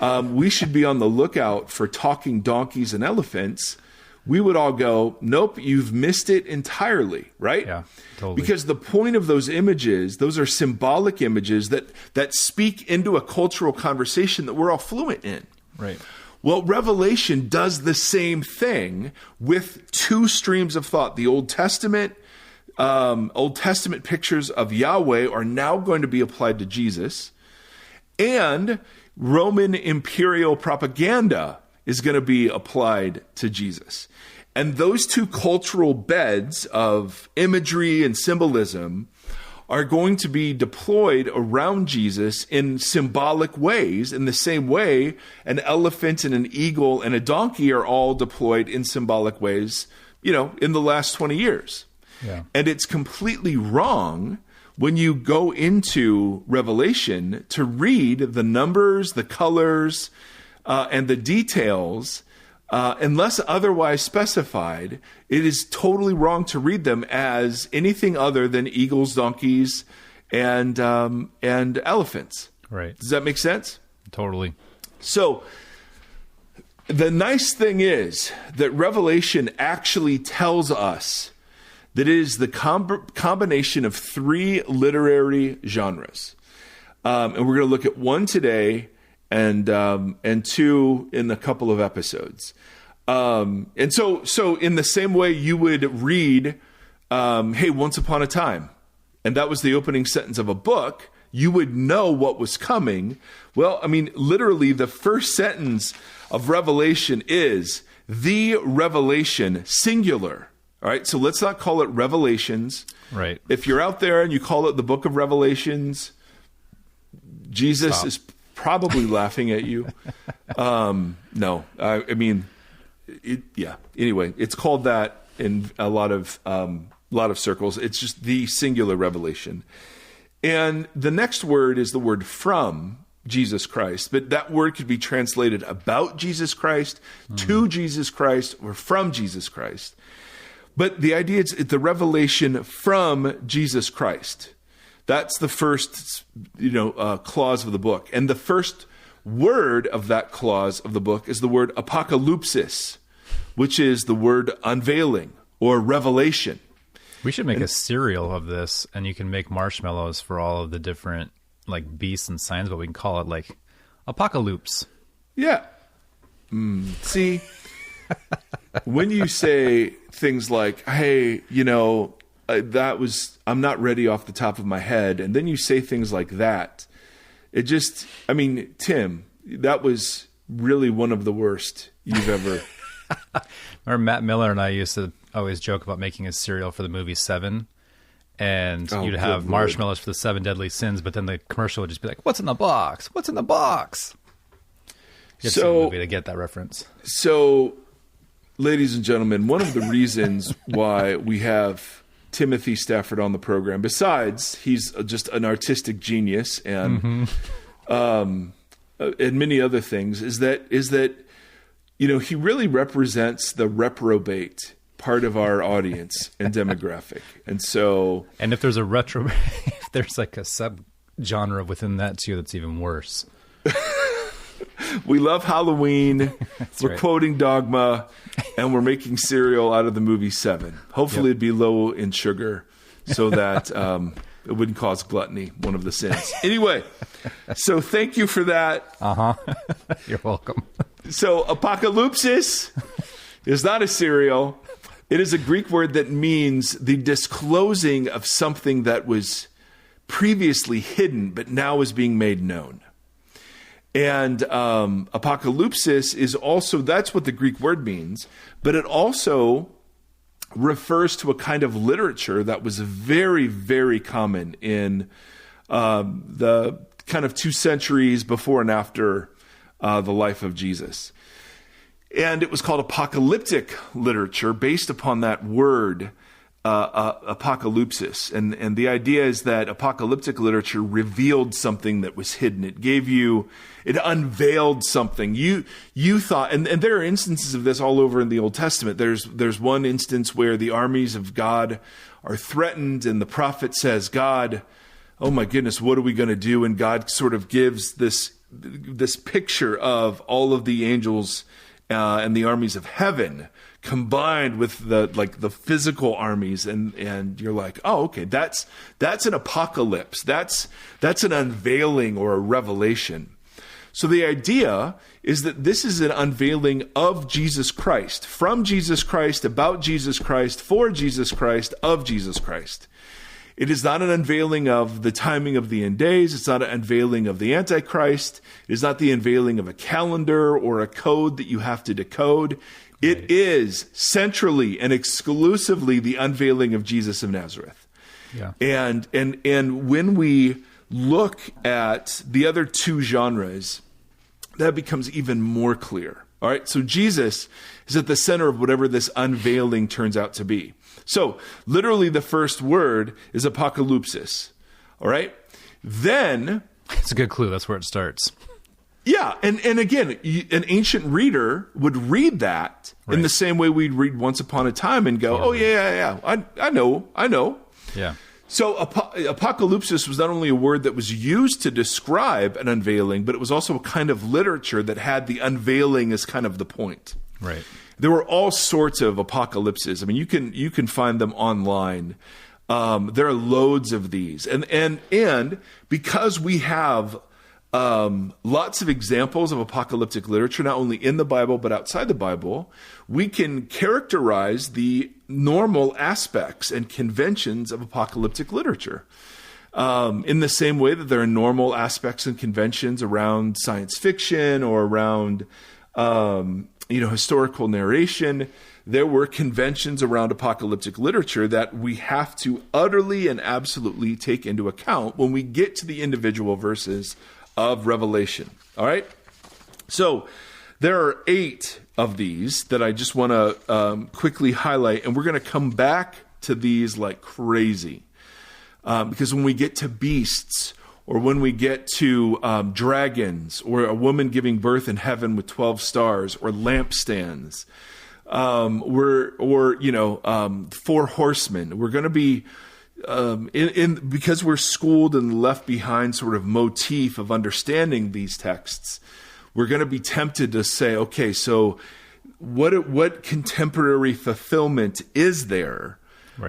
We should be on the lookout for talking donkeys and elephants. We would all go, nope, you've missed it entirely, right? Yeah, totally. Because the point of those images, those are symbolic images that speak into a cultural conversation that we're all fluent in. Right. Well, Revelation does the same thing with 2 streams of thought. The Old Testament pictures of Yahweh are now going to be applied to Jesus, and Roman imperial propaganda is going to be applied to Jesus. And those 2 cultural beds of imagery and symbolism are going to be deployed around Jesus in symbolic ways, in the same way an elephant and an eagle and a donkey are all deployed in symbolic ways in the last 20 years. Yeah. And it's completely wrong when you go into Revelation to read the numbers, the colors, and the details, unless otherwise specified. It is totally wrong to read them as anything other than eagles, donkeys, and elephants. Right. Does that make sense? Totally. So the nice thing is that Revelation actually tells us that it is the combination of three literary genres. And we're going to look at one today and two in a couple of episodes. And so in the same way you would read, hey, Once Upon a Time, and that was the opening sentence of a book, you would know what was coming. Well, I mean, literally the first sentence of Revelation is the revelation, singular. All right, so let's not call it Revelations. Right. If you're out there and you call it the book of Revelations, Jesus is probably laughing at you. No, I mean, yeah. Anyway, it's called that in a lot of circles. It's just the singular revelation. And the next word is the word from Jesus Christ. But that word could be translated about Jesus Christ, to Jesus Christ, or from Jesus Christ. But the idea is the revelation from Jesus Christ. That's the first, clause of the book. And the first word of that clause of the book is the word apocalypsis, which is the word unveiling or revelation. We should make a cereal of this, and you can make marshmallows for all of the different beasts and signs, but we can call it Apocalypse. Yeah. See, when you say things like, hey, I'm not ready off the top of my head, and then you say things like that, Tim, that was really one of the worst you've ever. Remember Matt Miller and I used to always joke about making a cereal for the movie Seven, and you'd have marshmallows for the 7 deadly sins, but then the commercial would just be like, "What's in the box? What's in the box?" You have to see the movie to get that reference. So, ladies and gentlemen, one of the reasons why we have Timothy Stafford on the program, besides he's just an artistic genius and many other things, is that he really represents the reprobate part of our audience and demographic. And if there's if there's a sub-genre within that too, that's even worse. We love Halloween. We're right. quoting Dogma, and we're making cereal out of the movie Seven. Hopefully it'd be low in sugar so that it wouldn't cause gluttony, one of the sins. Anyway, so thank you for that. You're welcome. So apocalypsis is not a cereal. It is a Greek word that means the disclosing of something that was previously hidden but now is being made known. And apocalypsis is also, that's what the Greek word means, but it also refers to a kind of literature that was very, very common in the kind of 2 centuries before and after the life of Jesus. And it was called apocalyptic literature based upon that word, apocalypsis. And the idea is that apocalyptic literature revealed something that was hidden. It unveiled something. You thought, and there are instances of this all over in the Old Testament. There's one instance where the armies of God are threatened, and the prophet says, God, oh my goodness, what are we going to do? And God sort of gives this picture of all of the angels and the armies of heaven combined with the physical armies, and you're like, oh, okay, that's an apocalypse. That's an unveiling or a revelation. So the idea is that this is an unveiling of Jesus Christ, from Jesus Christ, about Jesus Christ, for Jesus Christ, of Jesus Christ. It is not an unveiling of the timing of the end days. It's not an unveiling of the Antichrist. It is not the unveiling of a calendar or a code that you have to decode. It is centrally and exclusively the unveiling of Jesus of Nazareth. Yeah. And when we look at the other 2 genres, that becomes even more clear. All right. So Jesus is at the center of whatever this unveiling turns out to be. So literally the first word is apocalypsis. All right. Then it's a good clue. That's where it starts. Yeah. And again, an ancient reader would read that in the same way we'd read Once Upon a Time and go, oh, yeah. I know. Yeah. So apocalypsis was not only a word that was used to describe an unveiling, but it was also a kind of literature that had the unveiling as kind of the point. Right. There were all sorts of apocalypses. I mean, you can find them online. There are loads of these. And because we have lots of examples of apocalyptic literature, not only in the Bible, but outside the Bible, we can characterize the normal aspects and conventions of apocalyptic literature. In the same way that there are normal aspects and conventions around science fiction or around, historical narration, there were conventions around apocalyptic literature that we have to utterly and absolutely take into account when we get to the individual verses of Revelation. All right? So there are 8 of these that I just want to quickly highlight, and we're going to come back to these like crazy. Because when we get to beasts, or when we get to dragons, or a woman giving birth in heaven with 12 stars, or lampstands, 4 horsemen, we're going to be because we're schooled in the left behind sort of motif of understanding these texts, we're going to be tempted to say, okay, so what contemporary fulfillment is there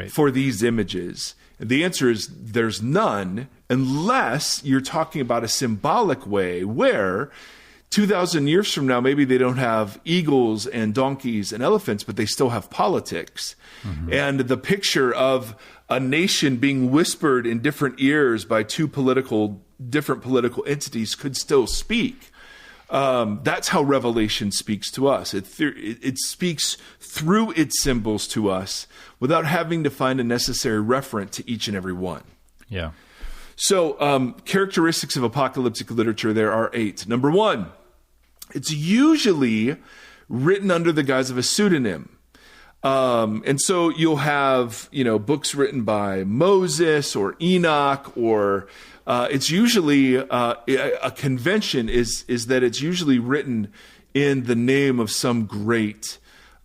for these images? And the answer is there's none, unless you're talking about a symbolic way where 2,000 years from now, maybe they don't have eagles and donkeys and elephants, but they still have politics. Mm-hmm. And the picture of a nation being whispered in different ears by different political entities could still speak. That's how Revelation speaks to us. It speaks through its symbols to us without having to find a necessary referent to each and every one. Yeah. So characteristics of apocalyptic literature, there are 8. Number 1, it's usually written under the guise of a pseudonym. And so you'll have, books written by Moses or Enoch, or it's usually a convention is that it's usually written in the name of some great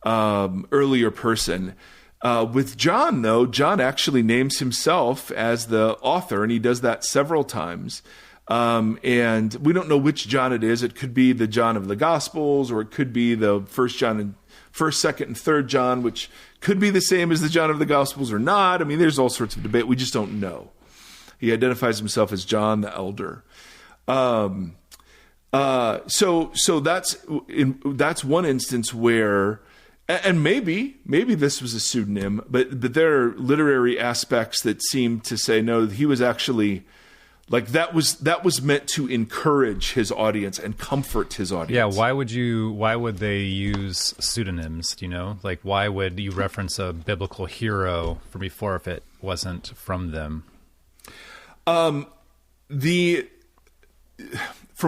earlier person. With John, though, John actually names himself as the author, and he does that several times. And we don't know which John it is. It could be the John of the Gospels, or it could be the First, 2nd, and 3rd John, which could be the same as the John of the Gospels or not. I mean, there's all sorts of debate. We just don't know. He identifies himself as John the Elder. So that's one instance where, and maybe this was a pseudonym, but there are literary aspects that seem to say no, he was actually. Like that was meant to encourage his audience and comfort his audience. Yeah, why would they use pseudonyms, do you know? Like why would you reference a biblical hero from before if it wasn't from them? From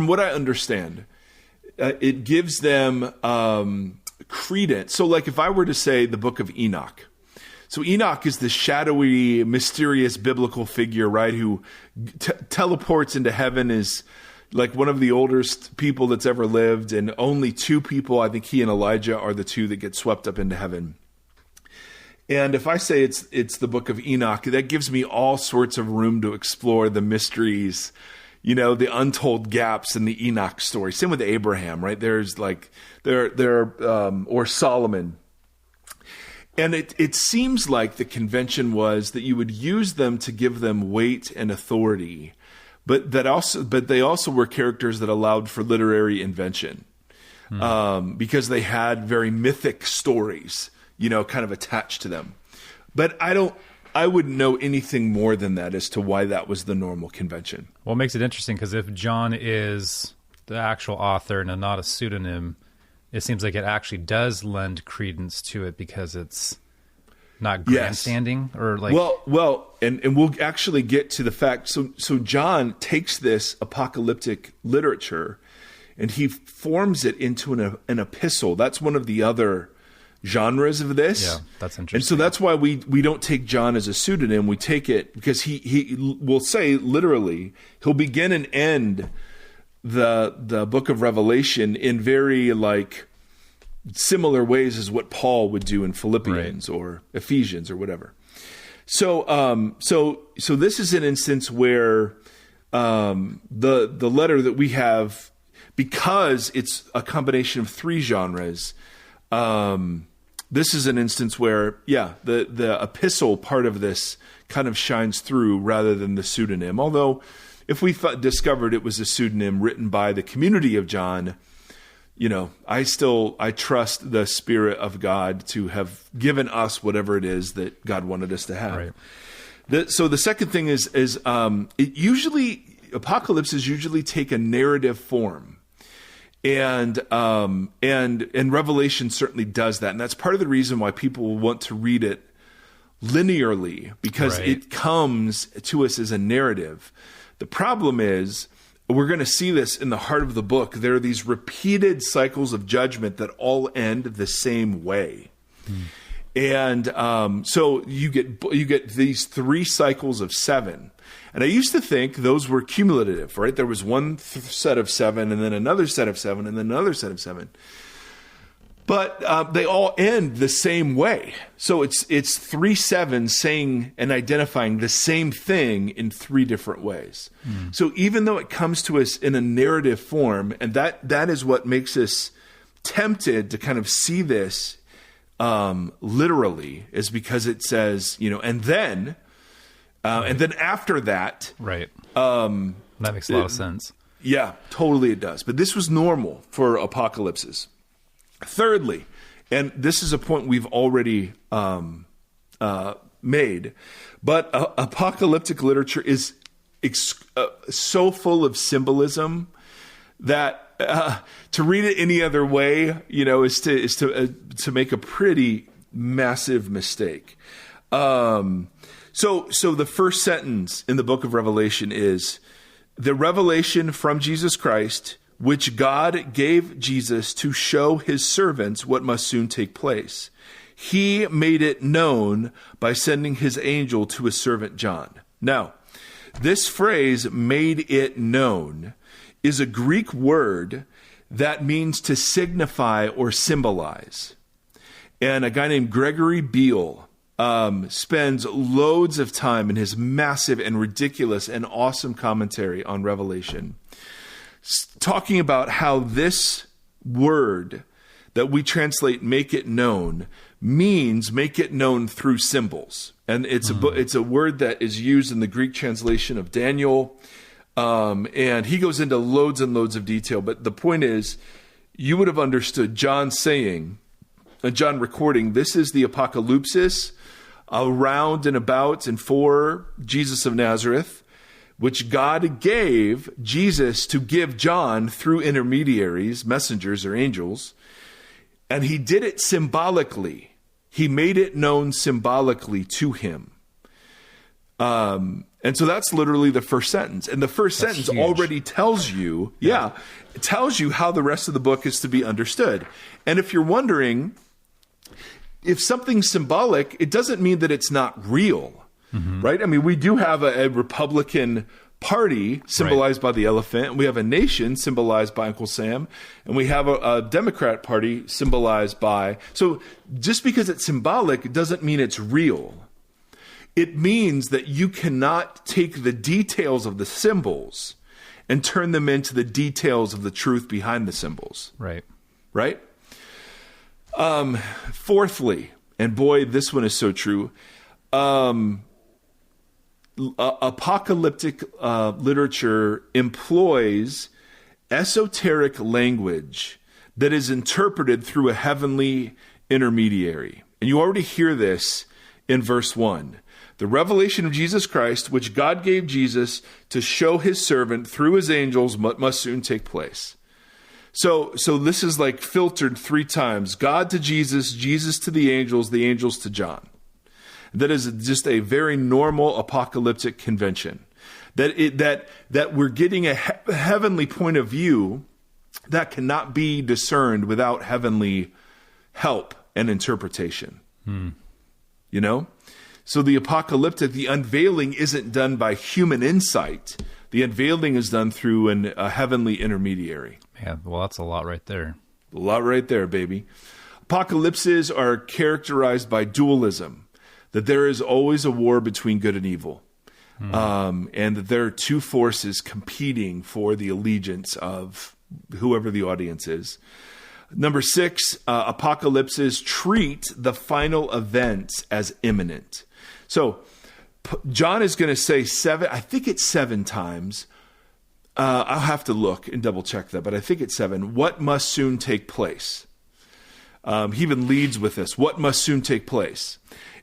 what I understand, it gives them credence. So like if I were to say the book of Enoch, so Enoch is the shadowy, mysterious biblical figure, right, who teleports into heaven, is like one of the oldest people that's ever lived, and only 2 people, I think he and Elijah, are the 2 that get swept up into heaven. And if I say it's the book of Enoch, that gives me all sorts of room to explore the mysteries, the untold gaps in the Enoch story. Same with Abraham, right? There's like or Solomon. And it seems like the convention was that you would use them to give them weight and authority, but they also were characters that allowed for literary invention, because they had very mythic stories, kind of attached to them. But I wouldn't know anything more than that as to why that was the normal convention. Well, it makes it interesting because if John is the actual author and not a pseudonym, it seems like it actually does lend credence to it because it's not grandstanding or like. Well, and we'll actually get to the fact. So John takes this apocalyptic literature and he forms it into an epistle. That's one of the other genres of this. Yeah, that's interesting. And so that's why we don't take John as a pseudonym. We take it because he will say literally, he'll begin and end the book of Revelation in very like similar ways as what Paul would do in Philippians or Ephesians or whatever. So so this is an instance where the letter that we have, because it's a combination of three genres, this is an instance where, the epistle part of this kind of shines through rather than the pseudonym. Although, if we discovered it was a pseudonym written by the community of John, I trust the Spirit of God to have given us whatever it is that God wanted us to have. Right. So the second thing is apocalypses usually take a narrative form. And Revelation certainly does that. And that's part of the reason why people want to read it linearly, because it comes to us as a narrative. The problem is, we're going to see this in the heart of the book. There are these repeated cycles of judgment that all end the same way. And so you get these 3 cycles of 7. And I used to think those were cumulative, right? There was one set of 7, and then another set of 7, and then another set of 7. But they all end the same way. So it's 3 7s saying and identifying the same thing in 3 different ways. So even though it comes to us in a narrative form, and that is what makes us tempted to kind of see this literally, is because it says, and then after that, that makes a lot of sense. Yeah, totally it does. But this was normal for apocalypses. Thirdly, and this is a point we've already made, but apocalyptic literature is so full of symbolism that to read it any other way, is to make a pretty massive mistake. So the first sentence in the book of Revelation is, the revelation from Jesus Christ, which God gave Jesus to show his servants what must soon take place. He made it known by sending his angel to his servant John. Now, this phrase, made it known, is a Greek word that means to signify or symbolize. And a guy named Gregory Beale spends loads of time in his massive and ridiculous and awesome commentary on Revelation talking about how this word that we translate "make it known" means make it known through symbols. And it's a word that is used in the Greek translation of Daniel. And he goes into loads and loads of detail. But the point is, you would have understood John saying, John recording, this is the apocalypsis around and about and for Jesus of Nazareth, which God gave Jesus to give John through intermediaries, messengers or angels. And he did it symbolically. He made it known symbolically to him. And so that's literally the first sentence. And the first sentence huge. Already tells you, it tells you how the rest of the book is to be understood. And if you're wondering, if something's symbolic, it doesn't mean that it's not real. Right? I mean, we do have a Republican Party symbolized by the elephant, and we have a nation symbolized by Uncle Sam, and we have a Democrat Party symbolized by... So just because it's symbolic, it doesn't mean it's real. It means that you cannot take the details of the symbols and turn them into the details of the truth behind the symbols. Right? Fourthly, and boy, this one is so true, apocalyptic literature employs esoteric language that is interpreted through a heavenly intermediary. And you already hear this in verse 1. The revelation of Jesus Christ, which God gave Jesus to show his servant through his angels, must soon take place. So this is like filtered 3 times. God to Jesus, Jesus to the angels to John. That is just a very normal apocalyptic convention. That we're getting a heavenly point of view that cannot be discerned without heavenly help and interpretation. You know? So the apocalyptic, the unveiling isn't done by human insight. The unveiling is done through a heavenly intermediary. Yeah, well, that's a lot right there. A lot right there, baby. Apocalypses are characterized by dualism, that there is always a war between good and evil, and that there are two forces competing for the allegiance of whoever the audience is. Number 6, apocalypses treat the final events as imminent. So John is going to say 7, I think it's 7 times. I'll have to look and double check that, but I think it's 7. What must soon take place? He even leads with this. What must soon take place?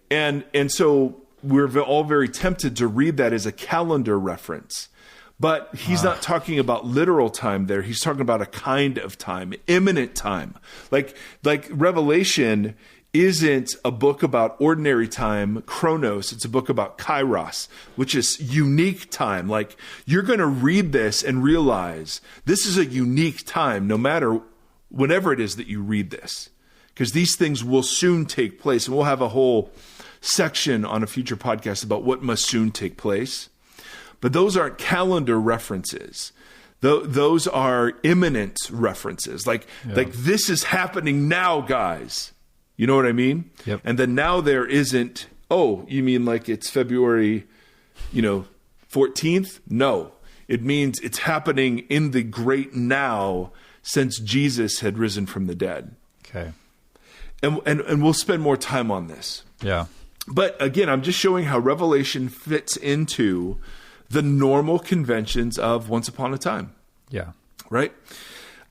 And so we're all very tempted to read that as a calendar reference. But he's not talking about literal time there. He's talking about a kind of time, imminent time. Like Revelation isn't a book about ordinary time, chronos. It's a book about kairos, which is unique time. Like, you're going to read this and realize this is a unique time, no matter whenever it is that you read this, because these things will soon take place. And we'll have a whole section on a future podcast about what must soon take place. But those aren't calendar references. Those are imminent references. Like this is happening now, guys. You know what I mean? Yep. And then now there isn't, oh, you mean like it's February, 14th? No. It means it's happening in the great now since Jesus had risen from the dead. Okay. And we'll spend more time on this. Yeah. But again, I'm just showing how Revelation fits into the normal conventions of once upon a time. Yeah. Right?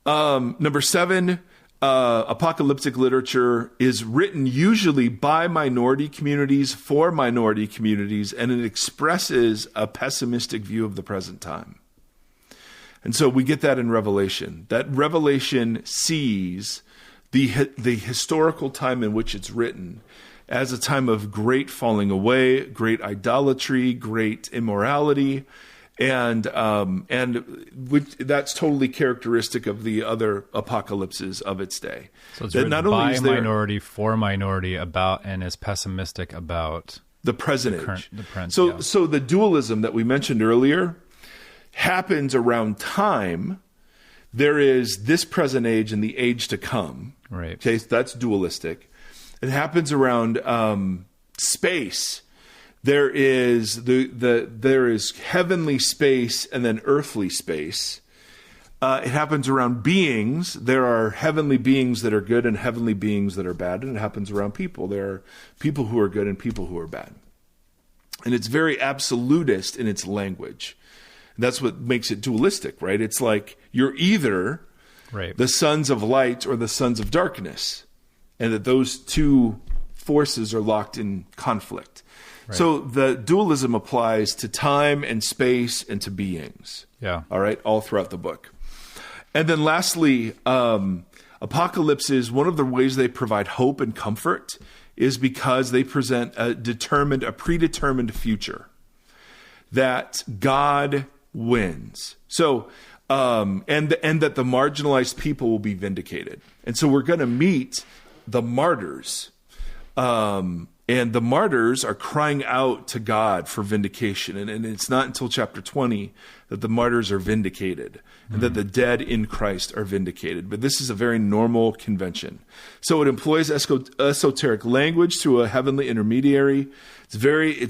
Number 7, apocalyptic literature is written usually by minority communities for minority communities, and it expresses a pessimistic view of the present time. And so we get that in Revelation. That Revelation sees the historical time in which it's written as a time of great falling away, great idolatry, great immorality, and that's totally characteristic of the other apocalypses of its day. So it's written by minority for minority about, and is pessimistic about the present age. So the dualism that we mentioned earlier happens around time. There is this present age and the age to come. Right. Okay, so that's dualistic. It happens around space. There is there is heavenly space and then earthly space. It happens around beings. There are heavenly beings that are good and heavenly beings that are bad. And it happens around people. There are people who are good and people who are bad. And it's very absolutist in its language. And that's what makes it dualistic, right? It's like you're either the sons of light or the sons of darkness. And that those two forces are locked in conflict. Right. So the dualism applies to time and space and to beings. Yeah. All right, all throughout the book. And then lastly, apocalypses, one of the ways they provide hope and comfort is because they present a predetermined future. That God wins. So, and that the marginalized people will be vindicated. And so we're going to meet the martyrs. And the martyrs are crying out to God for vindication. And it's not until chapter 20 that the martyrs are vindicated and that the dead in Christ are vindicated. But this is a very normal convention. So it employs esoteric language through a heavenly intermediary. It's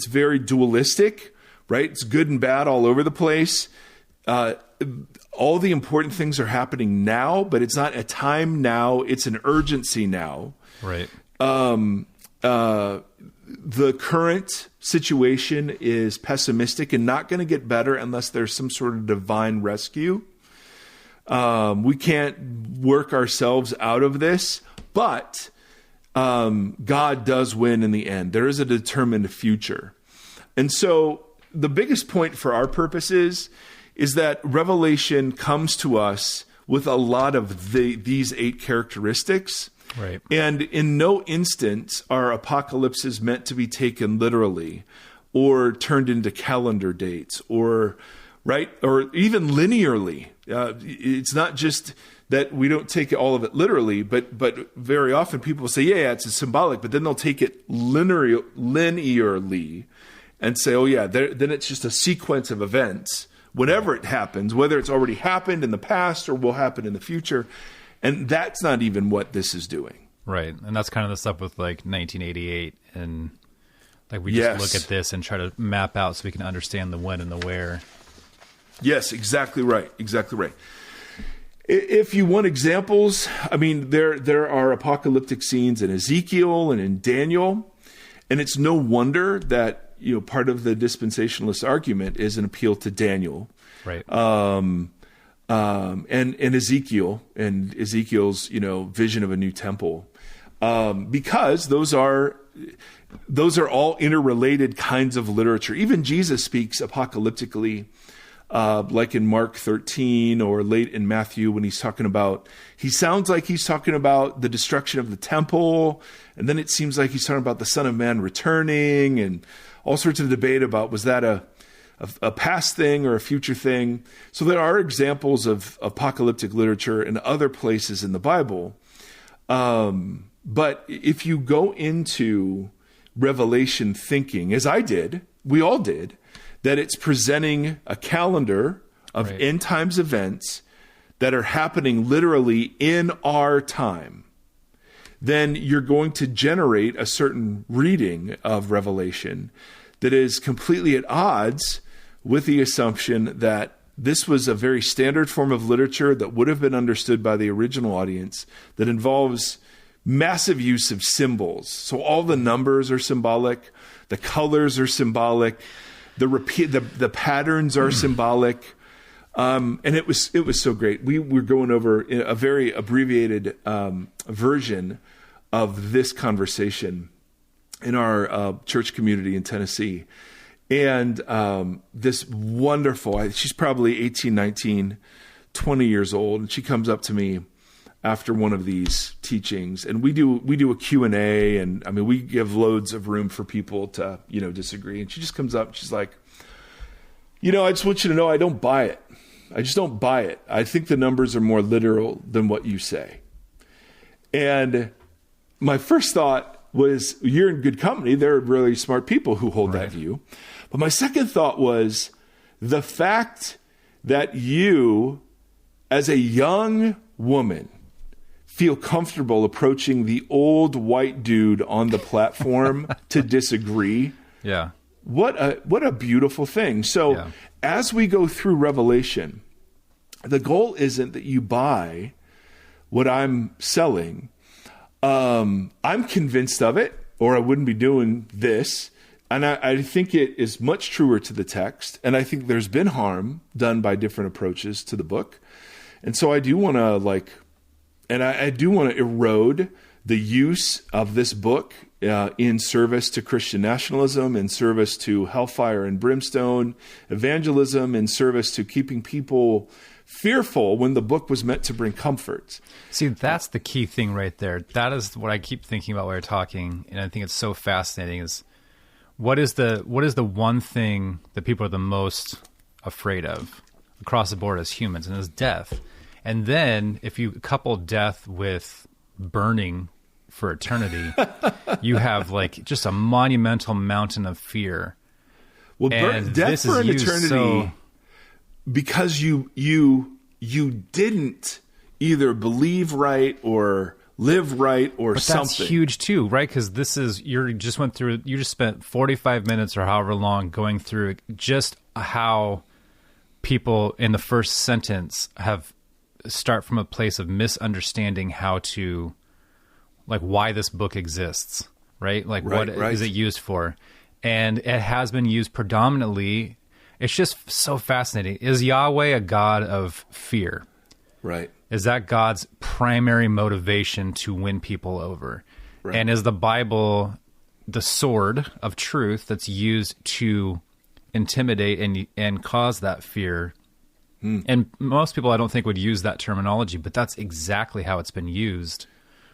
very dualistic, right? It's good and bad all over the place. All the important things are happening now, but it's not a time now. It's an urgency now. Right. The current situation is pessimistic and not going to get better unless there's some sort of divine rescue. We can't work ourselves out of this, but God does win in the end. There is a determined future. And so the biggest point for our purposes is that Revelation comes to us with a lot of these 8 characteristics. Right. And in no instance are apocalypses meant to be taken literally or turned into calendar dates or even linearly. It's not just that we don't take all of it literally, but very often people will say, yeah, it's symbolic, but then they'll take it linearly and say, oh yeah, then it's just a sequence of events, whenever it happens, whether it's already happened in the past or will happen in the future. And that's not even what this is doing. Right. And that's kind of the stuff with like 1988 and like we just look at this and try to map out so we can understand the when and the where. Yes, exactly right. Exactly right. If you want examples, I mean, there are apocalyptic scenes in Ezekiel and in Daniel, and it's no wonder that, part of the dispensationalist argument is an appeal to Daniel. Right. And Ezekiel and Ezekiel's, vision of a new temple. Because those are all interrelated kinds of literature. Even Jesus speaks apocalyptically, like in Mark 13 or late in Matthew when he sounds like he's talking about the destruction of the temple. And then it seems like he's talking about the Son of Man returning and all sorts of debate about, was that a past thing or a future thing? So there are examples of apocalyptic literature in other places in the Bible. But if you go into Revelation thinking, as I did, we all did, that it's presenting a calendar of end times events that are happening literally in our time, then you're going to generate a certain reading of Revelation that is completely at odds with the assumption that this was a very standard form of literature that would have been understood by the original audience, that involves massive use of symbols. So all the numbers are symbolic, the colors are symbolic, the patterns are symbolic, and it was so great. We were going over a very abbreviated version of this conversation in our church community in Tennessee. And this wonderful, she's probably 18, 19, 20 years old, and she comes up to me after one of these teachings, and we do a Q&A, and I mean, we give loads of room for people to, disagree. And she just comes up and she's like, I just want you to know I don't buy it. I just don't buy it. I think the numbers are more literal than what you say. And my first thought was, you're in good company. There are really smart people who hold that view. But my second thought was the fact that you, as a young woman, feel comfortable approaching the old white dude on the platform to disagree. Yeah. What a beautiful thing. So as we go through Revelation, the goal isn't that you buy what I'm selling. I'm convinced of it, or I wouldn't be doing this. And I think it is much truer to the text. And I think there's been harm done by different approaches to the book. And so I do want to I do want to erode the use of this book in service to Christian nationalism, in service to hellfire and brimstone, evangelism, in service to keeping people fearful when the book was meant to bring comfort. See, that's the key thing right there. That is what I keep thinking about while you're talking, and I think it's so fascinating, is what is the one thing that people are the most afraid of across the board as humans, and it's death. And then if you couple death with burning for eternity, you have like just a monumental mountain of fear. Well, death for an eternity, because you didn't either believe right or live right or but something. That's huge too, right? Because you just spent 45 minutes or however long going through just how people in the first sentence start from a place of misunderstanding how to, like, why this book exists, right? Like, what is it used for? And it has been used predominantly. It's just so fascinating. Is Yahweh a God of fear? Right. Is that God's primary motivation to win people over? Right. And is the Bible the sword of truth that's used to intimidate and cause that fear? And most people, I don't think, would use that terminology, but that's exactly how it's been used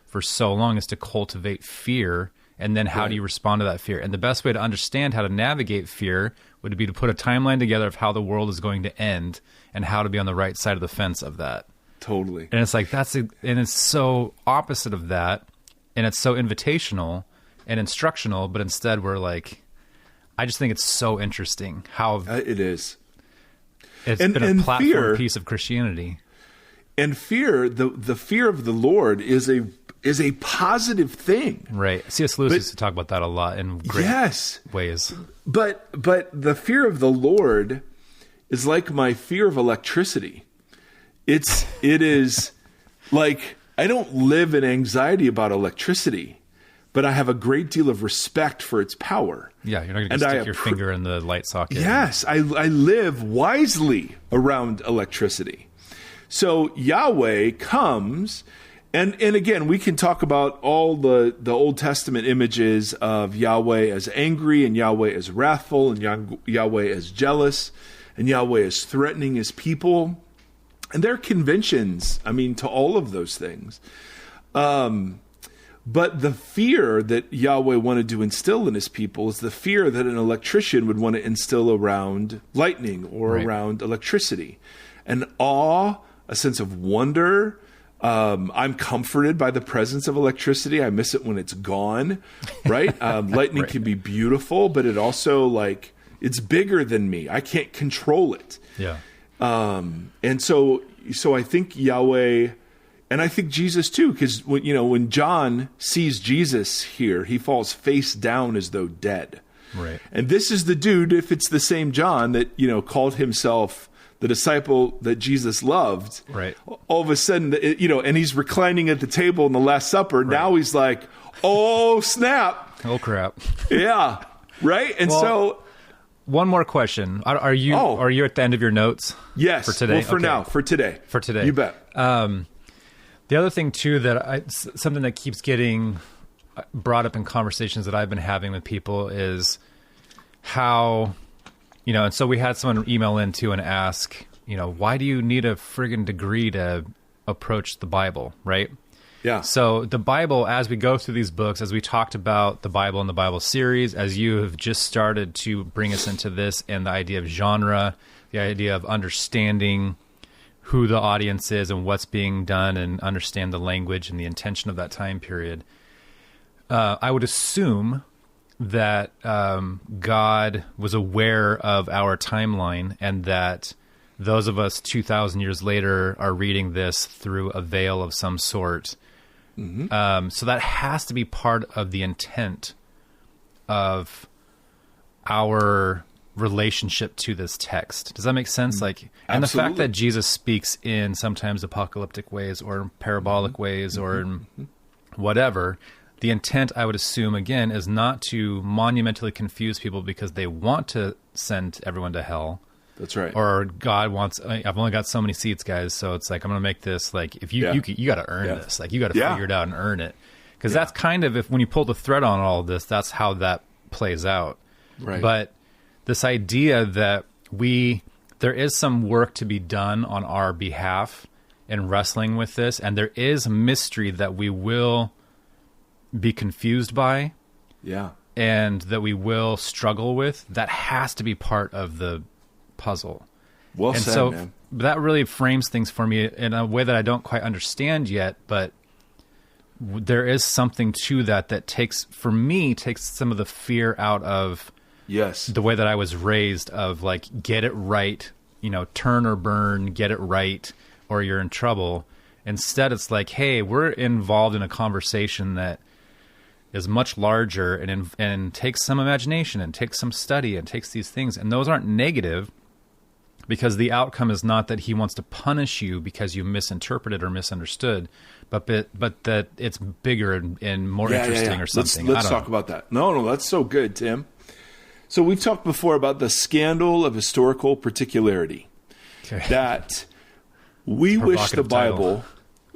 for so long, is to cultivate fear. And then how do you respond to that fear? And the best way to understand how to navigate fear would be to put a timeline together of how the world is going to end and how to be on the right side of the fence of that. Totally. And it's like, and it's so opposite of that. And it's so invitational and instructional, but instead we're like, I just think it's so interesting how it is. It's been a platform piece of Christianity. And fear, the fear of the Lord is a positive thing. Right. C.S. Lewis used to talk about that a lot in great ways. But the fear of the Lord is like my fear of electricity. It is like, I don't live in anxiety about electricity, but I have a great deal of respect for its power. Yeah, you're not going to stick your finger in the light socket. Yes, I live wisely around electricity. So Yahweh comes, and again, we can talk about all the Old Testament images of Yahweh as angry, and Yahweh as wrathful, and Yahweh as jealous, and Yahweh as threatening his people. And there are conventions, to all of those things. But the fear that Yahweh wanted to instill in his people is the fear that an electrician would want to instill around lightning or around electricity. An awe, a sense of wonder. I'm comforted by the presence of electricity. I miss it when it's gone, right? Lightning can be beautiful, but it also, it's bigger than me. I can't control it. Yeah. And so I think Yahweh... And I think Jesus too, because when John sees Jesus here, he falls face down as though dead. Right. And this is the dude, if it's the same John that called himself the disciple that Jesus loved. Right. All of a sudden, and he's reclining at the table in the Last Supper. Right. Now he's like, oh snap! Oh crap! Yeah. Right. And so. One more question: Are you at the end of your notes? Yes. For today. Well, for today. For today. You bet. The other thing, too, something that keeps getting brought up in conversations that I've been having with people is how, and so we had someone email in, too, and ask, why do you need a friggin' degree to approach the Bible, right? Yeah. So the Bible, as we go through these books, as we talked about the Bible and the Bible series, as you have just started to bring us into this and the idea of genre, the idea of understanding who the audience is and what's being done and understand the language and the intention of that time period. I would assume that God was aware of our timeline and that those of us 2,000 years later are reading this through a veil of some sort. Mm-hmm. So that has to be part of the intent of our relationship to this text. Does that make sense? And Absolutely. The fact that Jesus speaks in sometimes apocalyptic ways or parabolic ways or in whatever, the intent, I would assume, again, is not to monumentally confuse people because they want to send everyone to hell. That's right. Or God wants, I've only got so many seats, guys, so it's like, I'm going to make this, if you got to earn this. You got to figure it out and earn it. Because that's kind of, when you pull the thread on all of this, that's how that plays out. Right. But this idea that there is some work to be done on our behalf in wrestling with this, and there is mystery that we will be confused by, and that we will struggle with, that has to be part of the puzzle. Well said, so man. That really frames things for me in a way that I don't quite understand yet, but there is something to that takes some of the fear out of the way that I was raised of get it right, turn or burn, get it right, or you're in trouble. Instead, it's hey, we're involved in a conversation that is much larger and takes some imagination and takes some study and takes these things. And those aren't negative because the outcome is not that he wants to punish you because you misinterpreted or misunderstood, but that it's bigger and more interesting or something. Let's talk about that. No, that's so good, Tim. So we've talked before about the scandal of historical particularity. Okay. That we wish the Bible...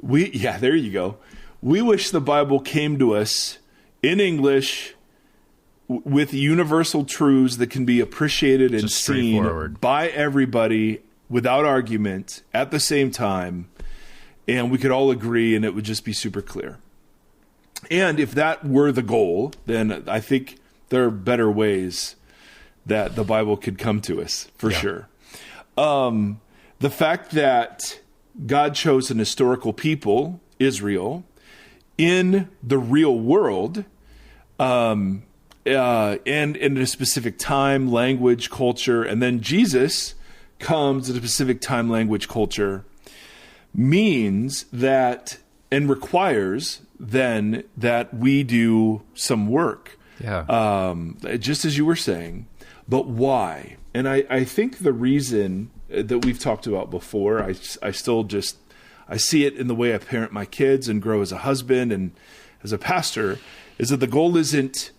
there you go. We wish the Bible came to us in English with universal truths that can be appreciated and seen by everybody without argument at the same time, and we could all agree and it would just be super clear. And if that were the goal, then I think there are better ways that the Bible could come to us, for sure. The fact that God chose an historical people, Israel, in the real world, and in a specific time, language, culture, and then Jesus comes at a specific time, language, culture, means that and requires then that we do some work. Yeah. Just as you were saying, but why? And I think the reason that we've talked about before, I see it in the way I parent my kids and grow as a husband and as a pastor, is that the goal isn't,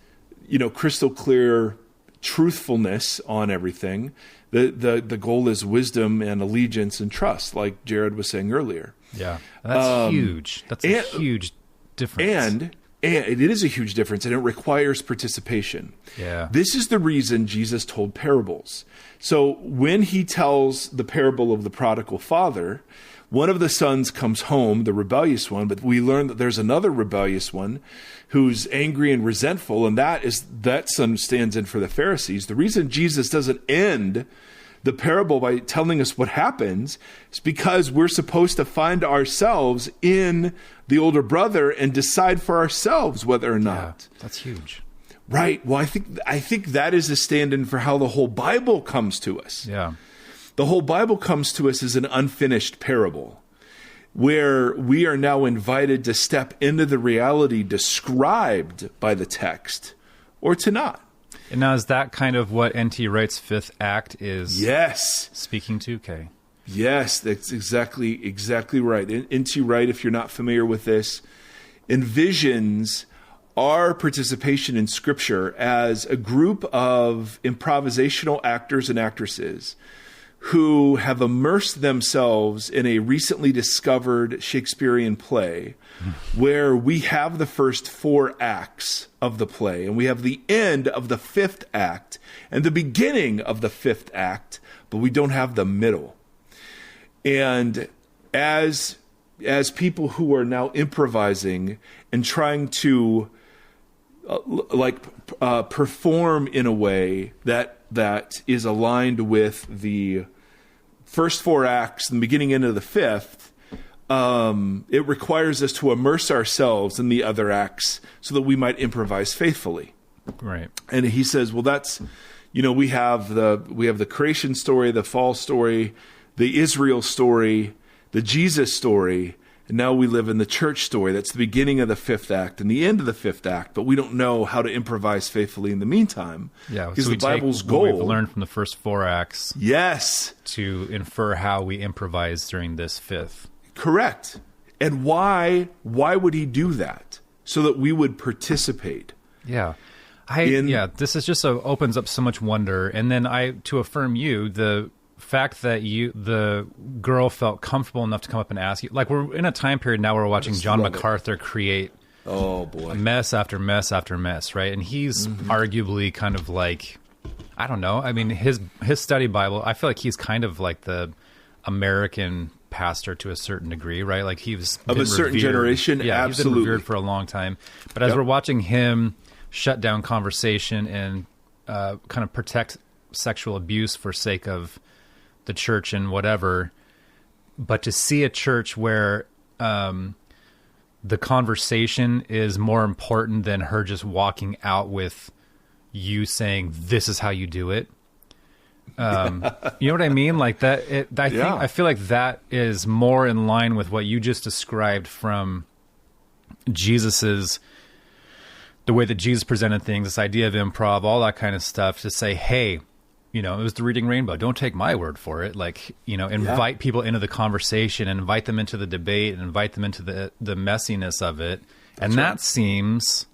crystal clear truthfulness on everything. The goal is wisdom and allegiance and trust, like Jared was saying earlier. Yeah, that's huge. That's a huge difference. And it is a huge difference, and it requires participation. Yeah. This is the reason Jesus told parables. So when he tells the parable of the prodigal father, one of the sons comes home, the rebellious one, but we learn that there's another rebellious one who's angry and resentful, and that son stands in for the Pharisees. The reason Jesus doesn't end the parable by telling us what happens is because we're supposed to find ourselves in the older brother and decide for ourselves whether or not. Yeah, that's huge. Right. Well, I think that is a stand-in for how the whole Bible comes to us. Yeah. The whole Bible comes to us as an unfinished parable where we are now invited to step into the reality described by the text or to not. And now, is that kind of what N.T. Wright's fifth act is speaking to? Okay. Yes, that's exactly right. N.T. Wright, if you're not familiar with this, envisions our participation in Scripture as a group of improvisational actors and actresses who have immersed themselves in a recently discovered Shakespearean play where we have the first 4 acts of the play and we have the end of the 5th act and the beginning of the 5th act, but we don't have the middle. And as people who are now improvising and trying to perform in a way that is aligned with the first 4 acts and the beginning into the 5th, it requires us to immerse ourselves in the other acts so that we might improvise faithfully. Right. And he says, well, that's, we have the creation story, the fall story, the Israel story, the Jesus story, and now we live in the church story. That's the beginning of the 5th act and the end of the 5th act, but we don't know how to improvise faithfully in the meantime. Yeah, because so the Bible's goal. We've learned from the first 4 acts. Yes. To infer how we improvise during this 5th. Correct. And why would he do that? So that we would participate. Yeah. This is just opens up so much wonder. And then to affirm you, the fact that the girl felt comfortable enough to come up and ask you, like we're in a time period now where we're watching John MacArthur create mess after mess after mess, right? And he's arguably kind of like, I don't know. I mean, his study Bible, I feel like he's kind of like the American pastor to a certain degree, right? Like he was of a certain generation. Yeah, absolutely. He's been revered for a long time. But as we're watching him shut down conversation and kind of protect sexual abuse for sake of the church and whatever, but to see a church where the conversation is more important than her just walking out with you saying, this is how you do it. You know what I mean? Like that. I feel like that is more in line with what you just described from the way that Jesus presented things, this idea of improv, all that kind of stuff, to say, hey, it was the Reading Rainbow. Don't take my word for it. Like, invite people into the conversation and invite them into the debate and invite them into the messiness of it. And that seems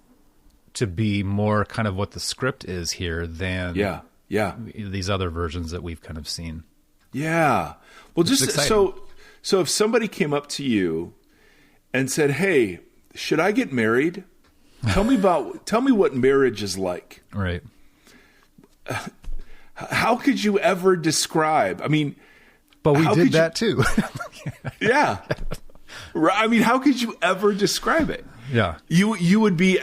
to be more kind of what the script is here than these other versions that we've kind of seen. Yeah. Well, just so if somebody came up to you and said, hey, should I get married? Tell me what marriage is like. Right. How could you ever describe? I mean, but we did that too. Yeah. I mean, how could you ever describe it? Yeah. You would be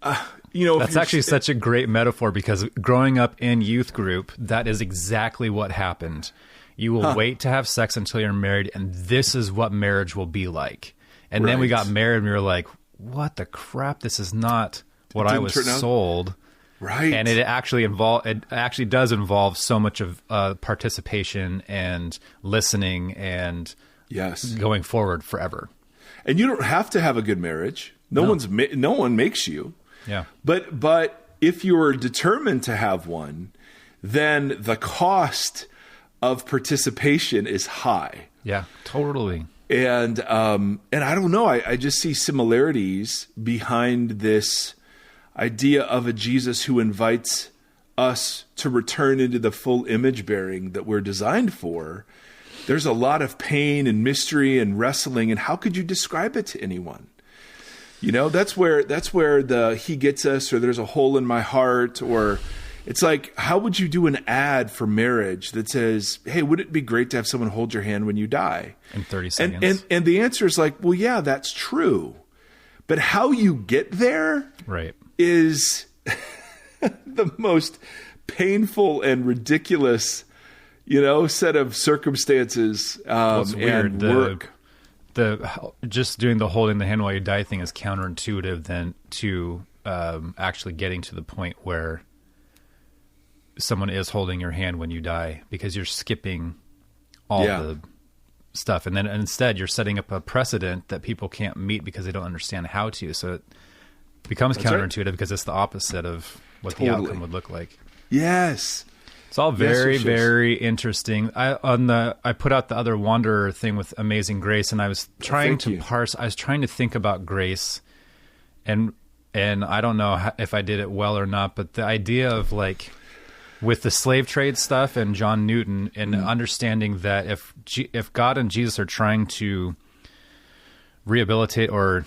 that's actually such a great metaphor, because growing up in youth group, that is exactly what happened. You will wait to have sex until you're married, and this is what marriage will be like. And then we got married, and we were like, what the crap? This is not what I was sold. Right. And it actually does involve so much of participation and listening and going forward forever. And you don't have to have a good marriage. No one makes you. Yeah. But if you are determined to have one, then the cost of participation is high. Yeah, totally. And I don't know. I just see similarities behind this idea of a Jesus who invites us to return into the full image bearing that we're designed for. There's a lot of pain and mystery and wrestling, and how could you describe it to anyone? That's where he gets us, or there's a hole in my heart, or it's like, how would you do an ad for marriage that says, hey, would it be great to have someone hold your hand when you die? In 30 seconds. And the answer is like, well, yeah, that's true. But how you get there is the most painful and ridiculous, set of circumstances it's weird. and work. Just doing the holding the hand while you die thing is counterintuitive than to actually getting to the point where someone is holding your hand when you die, because you're skipping all the stuff. And then instead you're setting up a precedent that people can't meet because they don't understand how to. So it becomes counterintuitive because it's the opposite of what the outcome would look like. Yes. It's all very, very interesting. I put out the other Wanderer thing with Amazing Grace, and I was trying I was trying to think about grace, and I don't know if I did it well or not, but the idea of like with the slave trade stuff and John Newton, and understanding that if God and Jesus are trying to rehabilitate or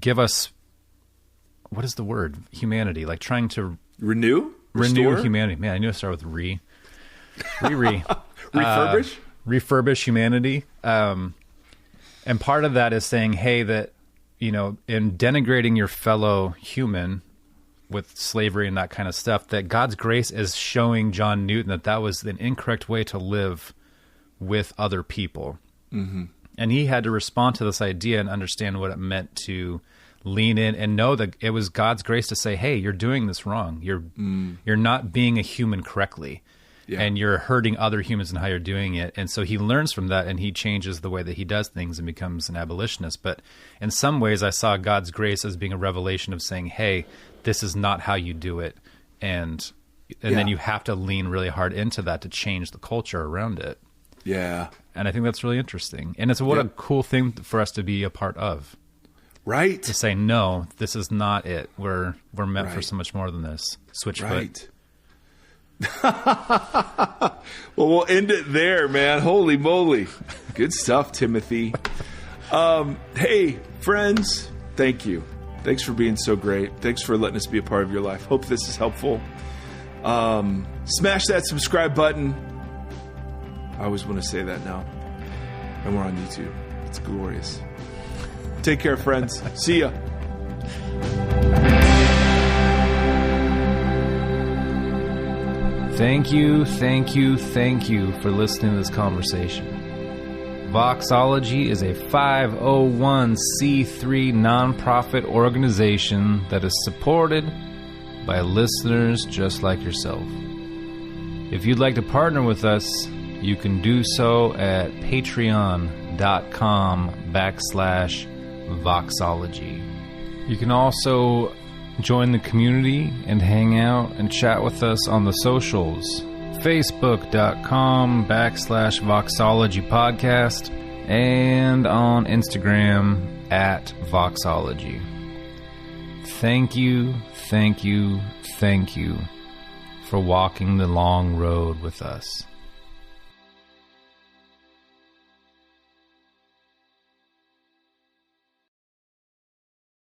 give us, what is the word? Humanity, like trying to renew humanity. Man, I knew it started with refurbish refurbish humanity. And part of that is saying, hey, that in denigrating your fellow human with slavery and that kind of stuff, that God's grace is showing John Newton that was an incorrect way to live with other people. Mm-hmm. And he had to respond to this idea and understand what it meant to lean in and know that it was God's grace to say, hey, you're doing this wrong. You're not being a human correctly. Yeah. And you're hurting other humans in how you're doing it. And so he learns from that, and he changes the way that he does things and becomes an abolitionist. But in some ways, I saw God's grace as being a revelation of saying, hey, this is not how you do it. And then you have to lean really hard into that to change the culture around it. Yeah. And I think that's really interesting. And it's a cool thing for us to be a part of. Right. To say, no, this is not it. We're meant for so much more than this. Switchfoot. Right. Well, we'll end it there, man. Holy moly. Good stuff, Timothy. Hey, friends, thank you. Thanks for being so great. Thanks for letting us be a part of your life. Hope this is helpful. Smash that subscribe button. I always want to say that now. And we're on YouTube. It's glorious. Take care, friends. See ya. Thank you for listening to this conversation. Voxology is a 501c3 nonprofit organization that is supported by listeners just like yourself. If you'd like to partner with us, you can do so at patreon.com/Voxology. You can also join the community and hang out and chat with us on the socials. Facebook.com/Voxology Podcast and on Instagram @Voxology. Thank you for walking the long road with us.